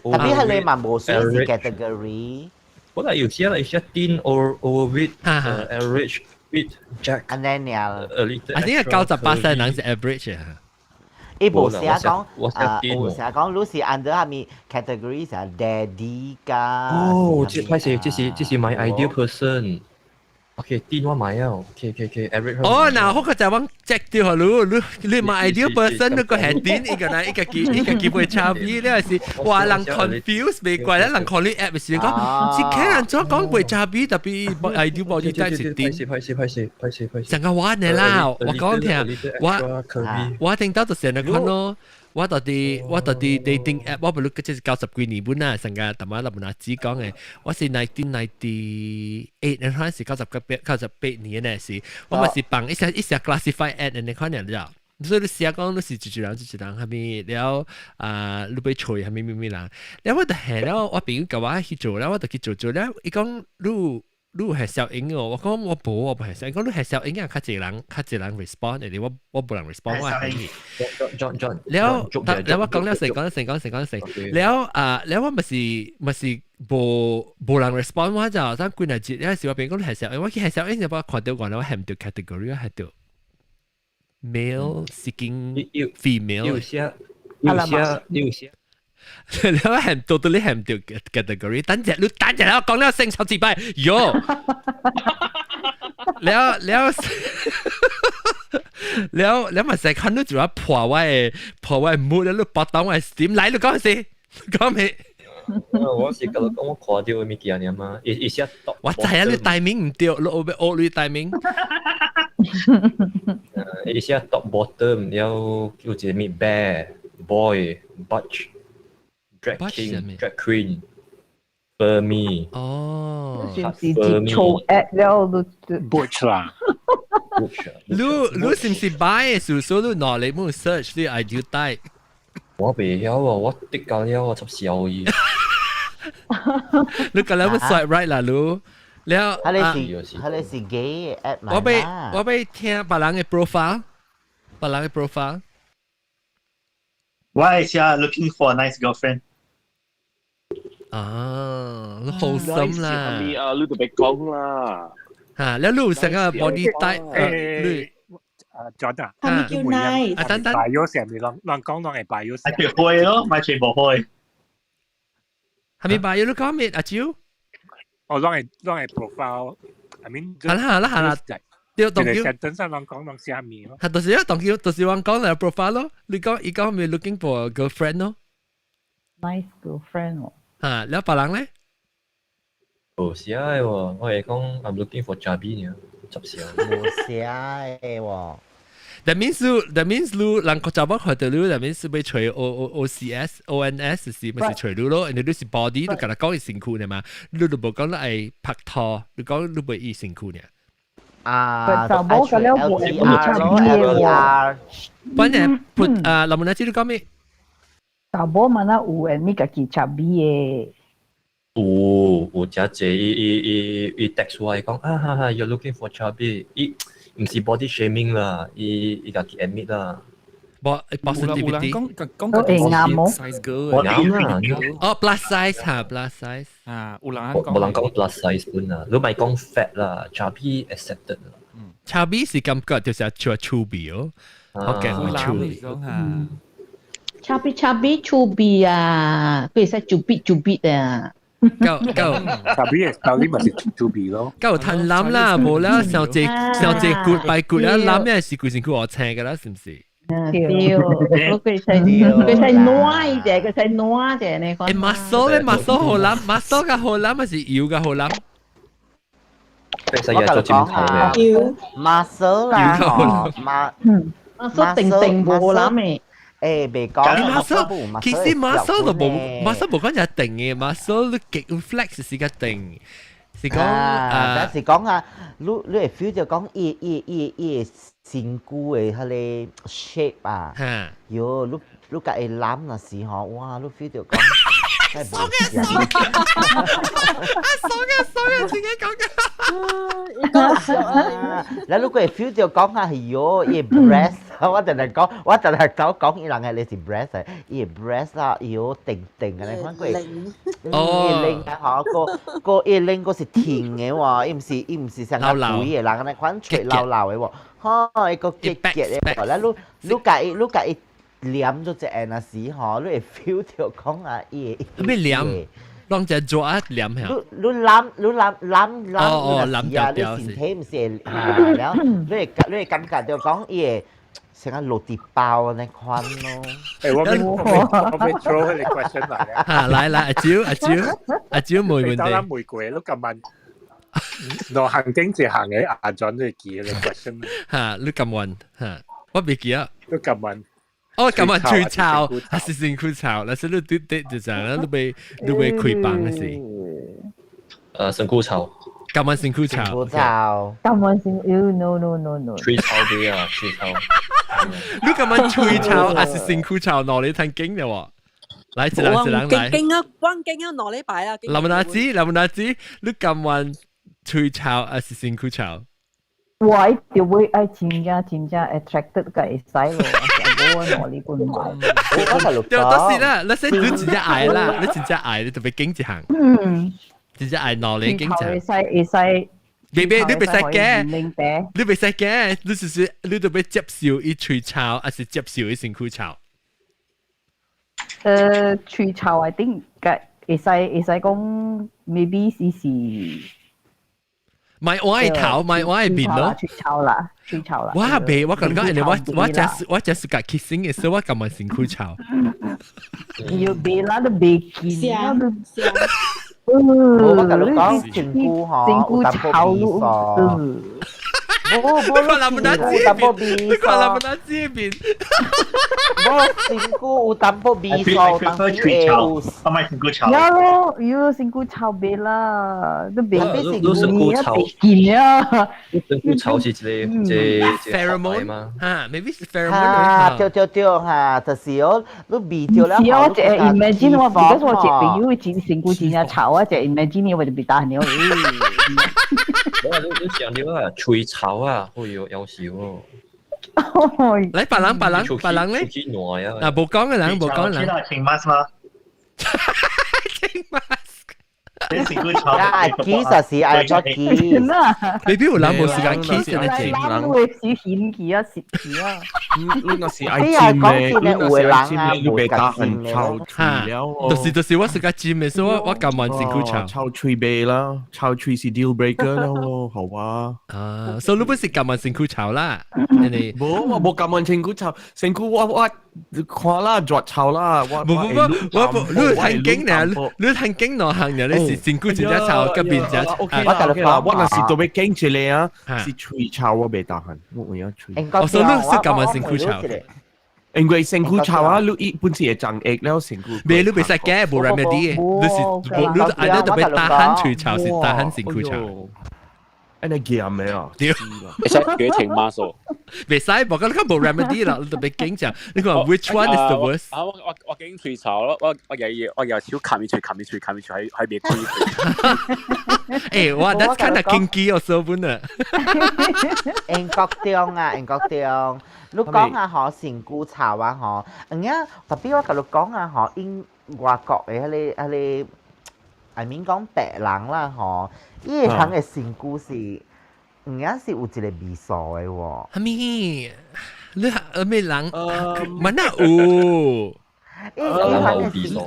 別係你嘛無算是 category。我係有些啦，有些 thin or overweight average weight jack。安尼呀。I think 98%人是 average 啊。伊無寫講，有寫講，你是 under 下面 category 係 daddy 㗎。哦，這是 my ideal person。OK， 電話買啊 ，OK average。哦，嗱，我就揾 check 掉下你 my ideal person 你個係點？一個機會差別呢係話人 confuse 未怪啦，人 call 你 app 時講，是睇人所講會差別，特別 ideal body type 是點？派，成個玩嘅啦，我講聽，我聽到就成日看咯。我到底 dating app 我不รู้即係90幾年本啦，成個大馬立本阿子講嘅，我是1998年開始98年嘅時，我咪是幫一下 classify ad 你看人咗，所以你寫講你是一人係咪了你被吹係咪啦？แล้ว我就係แล้ว我朋友叫我去做แล้ว我就去做แล้ว，伊講你係小英哦，我講我冇，我唔係小英，講你係小英啊，較濟人 respond，誒，我冇人 respond，我係可以。John，แล้ว我講了成，แล้ว我咪是冇人 respond 我就當觀察節，有時我變講你係小英，我見係小英就幫我看到講我係唔到 category，係到 male seeking female，有些。你話係到你係唔到 category，等陣我講了成十幾倍，喲，แล้ว咪成日看到就話破壞 mood，แล้วปอด我係點嚟？你講先，講未？我是覺得講我看到嘅物件呢嘛，一下我知啊，你大名唔對，你學你大名。一下 top bottom，然後叫做咩 bear。Boy, Butch, Drag King, Drag Queen, Fermi. 哦，算是接觸 at 了都 Butch 啦。你是唔是 buy 嘅？所以你攞嚟冇 search 啲 ideal type。我未曉啊，我的教了我執小而已。你咁樣會 swipe right 啦，你。แล้ว佢是 gay at 埋啦。我俾聽別人嘅 profile。Why is you looking for a nice girlfriend？ 好心啦。你特別講啦。嚇，แล้ว你成個 body type John 啊，係咪叫 nice？等等。bio 成日亂講係 bio。係全開咯，咪全部開。係咪 bio 都講咩？阿蕉？我亂係 profile。I mean。係啦。你成等陣亂講下面咯。係，到時講嚟 profile 咯。你講咪 looking for a girlfriend 咯。Nice girlfriend 喎。嚇，แล้ว別人咧？冇寫喎，我係講 I'm looking for chubby 呢，執小。冇寫喎。That means 你人個找不看到你 ，that means 被除 ONS 是咪是除你咯？你是 body， 你跟他講係身軀呢嘛？你都冇講你係拍拖，你講你冇係身軀呢？就冇咁樣活，LPR。反正林文阿知你講咩？就冇問下有人呢個記插 B 嘅。有只伊 text 我講you're looking for chubby， 唔是 body shaming 啦，伊家己 admit 啦。positivity 講 size girl 哦 plus size 嚇 plus size 冇人講 plus size 本啦，你咪講 fat 啦 ，chubby accepted 啦。chubby 是感覺就是做 chubby 哦，我嘅 chubby chubby 啊，佢係 chubby 啊。夠chubby 到呢咪是 chubby 咯。夠貪諗啦，冇啦，上隻 good by good 啦，諗咩事佢先佢我請㗎啦，是唔是？佢係 noir 啫，佢係 noir 啫，你講。muscle 好諗 ，muscle 嘅好諗還是腰嘅好諗？我做尖頭嘅。muscle 啦，muscle 定好諗嘅。未講。其實 muscle 就冇 muscle 冇講就定嘅 muscle， 你極 flex 是個定。是講但是講啊，你會 feel 就講伊身軀嘅迄個 shape 啊，喲，你甲伊攬那時候，哇，你 feel 就講，爽嘅，自己講嘅。แล้ว你會 feel 就講啊，喲，伊 breast， 我就係講伊人係你是 breast 係，伊 breast 啊，喲，定嘅，你睇佢，零啊，個伊零個是挺嘅喎，伊唔是成個肥嘅人，你睇脆流嘅喎。伊個結嘅喎，แล้ว你甲伊黏咗隻眼那時候，你會 feel 到講啊，伊咩黏？當隻左黏下。你攬啊！你身體唔是แล้ว你會感覺到講伊成個落地包那款咯。我俾 throw 佢哋 question 嚟咧。嚇，嚟阿蕉冇問題。當然玫瑰，你咁問。我行經濟行嘅阿 John 都記你 question 嚇，你咁問嚇，我未記啊。你咁問，哦咁問吹炒，還是身軀炒？但是你對就係啦，你被潰棒嘅事。身軀炒。咁問身軀炒。咁問身，no。吹炒啲啊，吹炒。你咁問吹炒，還是身軀炒？攞你睇經嘅喎。來，一人來。勁啊，關勁啊，攞你擺啊。林文阿姊，你咁問喙臭還是身軀臭？我一定會愛真正 attracted 個會使咯，就冇攞呢半買。對，都是啦，你真正愛啦，你真正愛，你特別經一行。真正愛攞你經一行。會使。你別使驚，你別使驚，你就是你特別接受伊喙臭，還是接受伊身軀臭？喙臭 I think 會使講 maybe 是。買我係頭，買我係面咯。喙臭啦。我未，我感覺人哋我只是個 kissing 嘅時候，我感覺身軀臭。要別啦，都別見啦，都。我甲你講，身軀臭咯。你看那麼大字面，你看那麼大字面。我身軀有淡薄味素，但是我買身軀臭。呀咯，要身軀臭別啦，都別你身軀臭，見啊！身軀臭是一個 pheromone 嘛？嚇 ，maybe 是 pheromone 嚇，對嚇，就是哦，你味掉了。是哦，就 imagine 我，because 我這朋友身軀真係臭啊，就 imagine 我就別打你哦。你講到啊，喙臭啊，哎呦，有時喎。嚟白冷咧，嗱冇講嘅人，冇講嘅人。清 mask 嗎？清 mask。你身軀臭。啊，其實是愛做 kiss。你邊有人冇時間 kiss 嘅咧？人會少顯佢啊，攝佢啊。你那是愛尖咧，你那是愛尖咧，你被打很臭嘴了。就是我是個尖嘅，所以我感覺身軀臭。臭嘴鼻啦，臭嘴是 deal breaker 咯，好啊。啊，所以你本是感覺身軀臭啦，你我冇感覺身軀臭，身軀我看啦，作臭啦，我你睇經呢？你睇經內行人，你是身軀真係臭，跟邊隻？我那是特別驚住你啊，是嘴臭我未打痕，我有嘴。我所以你是感覺身軀臭。因為身軀臭啊，你本身係長液了身軀。你別使驚，冇 remedy 嘅，你特別打痕嘴臭，是打痕身軀臭。你驚咩啊？屌，你使幾情碼數？別使，冇講你冇 remedy 啦，你特別驚就，你講 which one is the worst？我驚嘴臭咯，我有少冚面吹喺邊吹。誒，哇，that's kind of kinky also 本啊。英國中，你講下嗬身軀臭啊嗬，而家特別我同你講下嗬，英外國嘅迄個I mean 講白人啦嗬，伊個行嘅身軀是，而家是有一個味素嘅喎。係咪？你咩人？乜那有？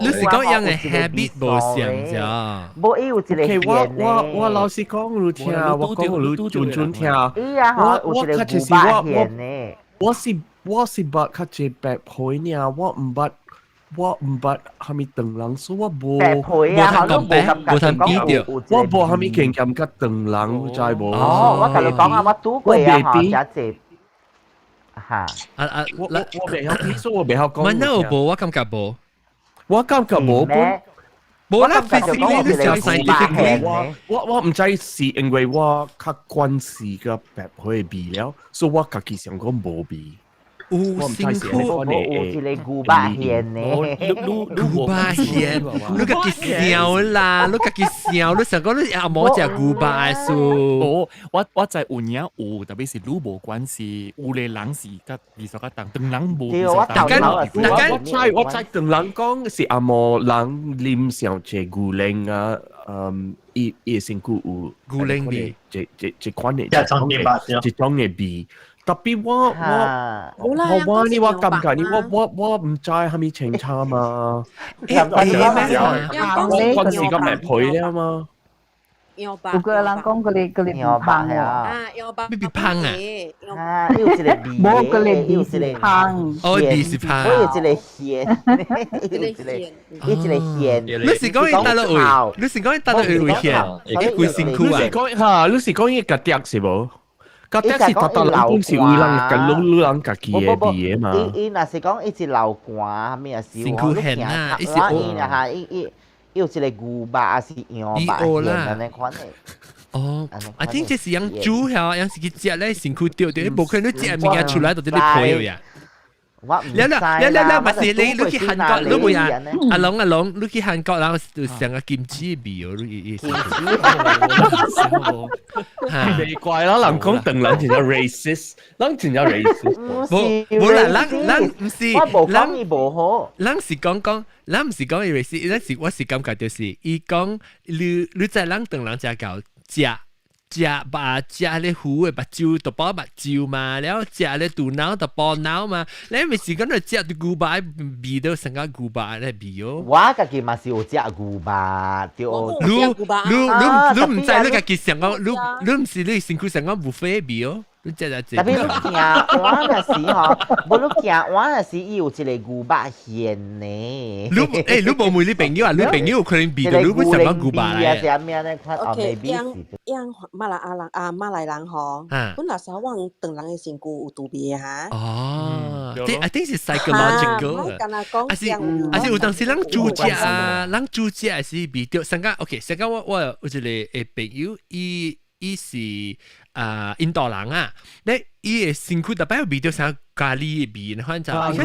你是講樣嘅 habit 無像咋？無伊有一個鹹我老實講，你聽，我講你準聽。伊啊嗬有一個古巴鹹嘅。我是捌較濟白皮呢，我唔捌蝦米長人，所以我無談比掉，我無蝦米經驗甲長人，知無？哦，我同你講啊，我拄過啊，嗬，真濟。嚇！我未曉，你說我未曉講。乜都無，我感覺無。我感覺無本。無啦，physically 你就 scientifically。我唔知是因為我較關視個白皮嘅味料，所以我家己想講無味。有身軀，有一個古巴鹹呢。古巴鹹，你家己笑啦，你家己笑，你想講你阿冇食古巴素。我在有影有，特別是你無關係，有個人是甲二十個當人無。我知當人講是阿冇人啉上隻牛奶啊，伊身軀有牛奶味，這款嘅一種嘅味。特別我你我感覺你我唔知係咪清楚嘛？我是個白皮了嘛？有個人講佢哋胖啊，咩胖啊？有一個味，冇佢哋是胖，哦，味是胖，我有一個鹹，你是講伊搭落位，你是講伊搭落位危險，一個身軀啊？你是講伊個碟是無？嗰啲是特特人本是有人跟老人家己嘅味嘅嘛。伊若是講一直流汗，咩事？身軀鹹啊，伊是伊啊，伊有一個牛巴是羊巴鹹安尼款嘅。哦，I think 這是養豬嚇，養是去食咧身軀掉掉，無可能你食物件出來就啲你配呀。แล้ว咪是你去韓國都會啊？阿龍，你去韓國然後就成個kimchi味哦，你奇怪啦，人講鄧人真係 racist， 人真係 racist。冇啦，人唔是，我無講伊無好，人是講，人唔是講伊 racist，我是感覺就是伊講你在人鄧人食搞食咧糊嘅目睭，就包目睭嘛，然後食咧肚腦就包腦嘛，你咪是講到食啲牛排味到成個牛排咧味哦。我家己嘛是有食牛排，對。你唔知你家己成個，你唔是你身軀成個buffet味哦。你食就食。特別你行碗嗰時嗬，無你行碗嗰時，伊有一個牛排馅呢。你冇問你朋友啊？你朋友可能味到你會成個牛排嚟。OK，樣馬來人嗬，本來想往鄧人嘅身軀有度味嚇。哦，I think 是 psychological。還是有當時人煮食啊，人煮食還是味到成個 OK，成個我有一個朋友，伊是印度人啊，你伊嘅身軀特別有味到成咖喱嘅味，你看就伊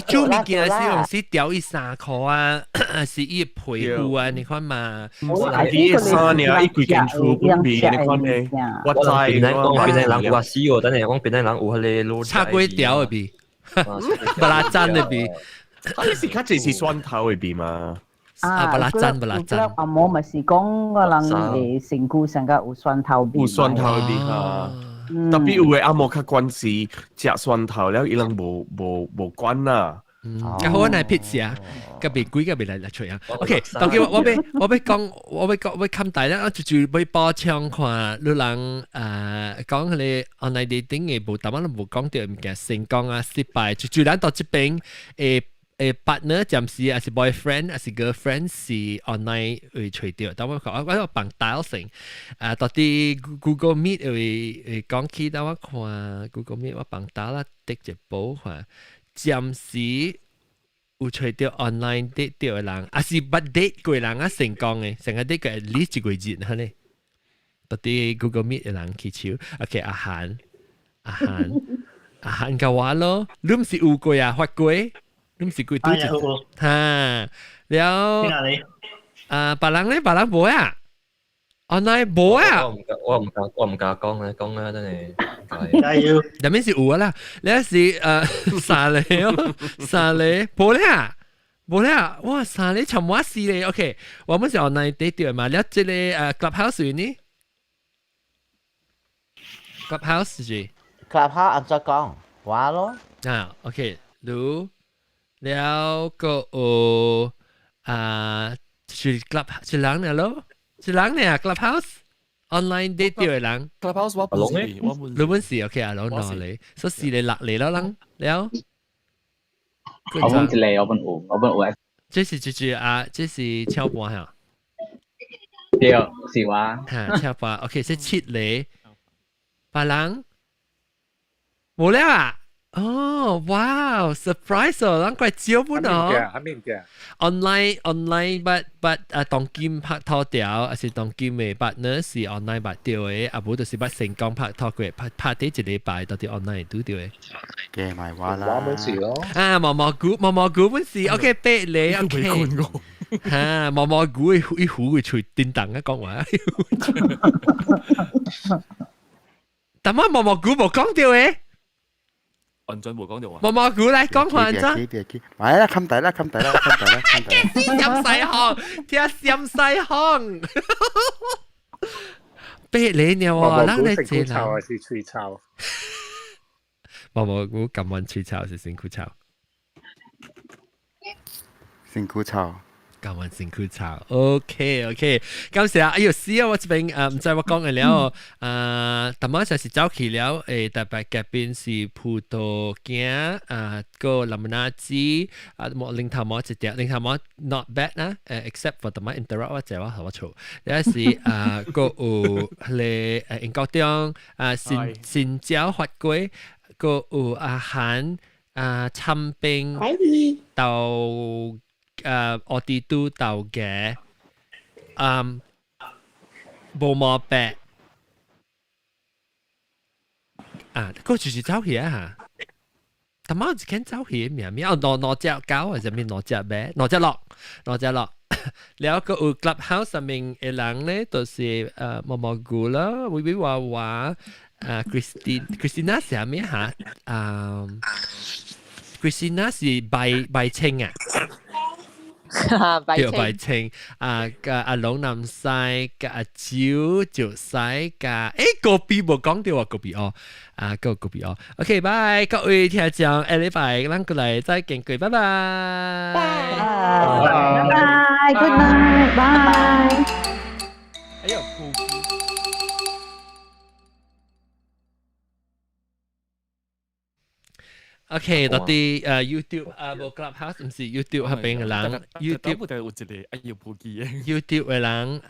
煮物件是用時調伊3塊啊，是伊嘅皮膚啊，你看嘛。啲衫呢，伊幾件粗本味，你看咧，我知。講邊啲人話死喎，等陣講邊啲人有迄個攞叉龜條嘅味，不拉真嘅味。你是較濟是蒜頭嘅味嘛？不拉真。阿嬤咪是講個人誒身軀成個有蒜頭味。有蒜頭味嚇，特別有嘅阿嬤較關是食蒜頭了，伊人無關啦。好難撇下，個別鬼個別嚟出啊。OK， 當佢我要冚大啦，我就要補充看你人講你 online dating 嘅無，但係冇講到唔嘅成功啊失敗，就咱到這邊partner 暫時還是 boyfriend 還是 girlfriend 是 online 會除掉，但我bằng dial 成到啲 Google Meet 會講起，但我看 Google Meet 我bằng dial 啦，滴一步看，暫時有除掉 online date 掉嘅人，還是不 date 過人啊成功嘅，成個 date 個 at least 一個月嚇咧，到啲 Google Meet 嘅人起手 ，OK 阿涵嘅話咯，你唔是有過啊發過？你唔是佢對住嚇，了別人咧，別人冇啊 ，online 冇啊，我唔敢講咧，講咧真係。加油！入面是有啦，你是啥嚟哦？啥嚟？冇啦，哇！啥嚟？尋晚試嚟 ，OK， 我們是 online date 嘛，你這裡clubhouse 呢 ？clubhouse 是 clubhouse 按怎講？話咯。OK， 如。แล้วก็ชื่อ club ชื่อหลังเนี่ย咯ชื่อหลังเนี่ย clubhouse online date เดียวหลัง clubhouse ว่ารู้สิโอเคอ่ะแล้วนอนเลยสุดสิเลยหลักเลยแล้วหลังแล้ว我們一個我們有這是超半嚇對是話嚇超半 OK 是七嚟八人冇了啊哦，哇 surprise 哦，難怪招本哦。online but 當劍拍拖掉，還是當劍嘅 partner 是 online 拍掉嘅，啊冇就是不成功拍拖嘅，拍啲一禮拜到啲 online 都掉嘅。嘅咪話啦。本事咯。啊，毛毛菇本事 ，OK 俾你 OK。嚇，毛毛菇一虎會隨電燈啊講話。但係毛毛菇冇講掉嘅。按準冇講到話。毛毛菇嚟講話啫。買啦，冚底啦。聽陝西腔。俾你呢喎，嗱你知啦。還是脆炒？毛毛菇咁揾脆炒是辛苦炒。辛苦炒。咁揾辛苦炒 ，OK， 感謝啊！哎呦，試啊！我這邊唔知我講嘅了，頭晚就是早起了，特別嘅邊是葡萄乾個林拿子冇零頭毛一條，零頭毛 not bad 啦，except for 頭晚 interrupt 我就話好錯，有時個有咧英國中新椒發龜，個有阿韓參冰到。我哋都到嘅，冇毛病，嗰就是走去啊嚇。但貓只見走去名名，攞隻狗或者咩攞隻咩，攞隻落。แล้วก็อุ Clubhouse 上面嘅人咧，就是毛毛菇啦，維維娃娃Christina 係咩嚇？Christina 是拜清啊。叫拜清阿龍南西阿招西個別冇講到啊個別哦個別哦 OK 拜各位聽眾下禮拜咱過來再見佢拜拜拜拜 good night bye 哎呦OK，到底YouTube 無 Clubhouse 唔是 YouTube 嗰邊嘅人 ，YouTube 就有一個要普及嘅 YouTube 嘅人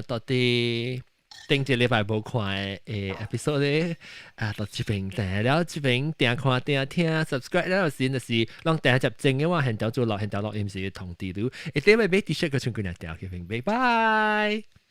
到底頂一禮拜無看嘅 episode 咧，到這邊訂了，這邊訂看訂聽 subscribe 了先，就是讓訂入正嘅話，現在做落現在落，唔是通知到，一定會俾 T-shirt 個穿過嚟掉嘅，拜拜。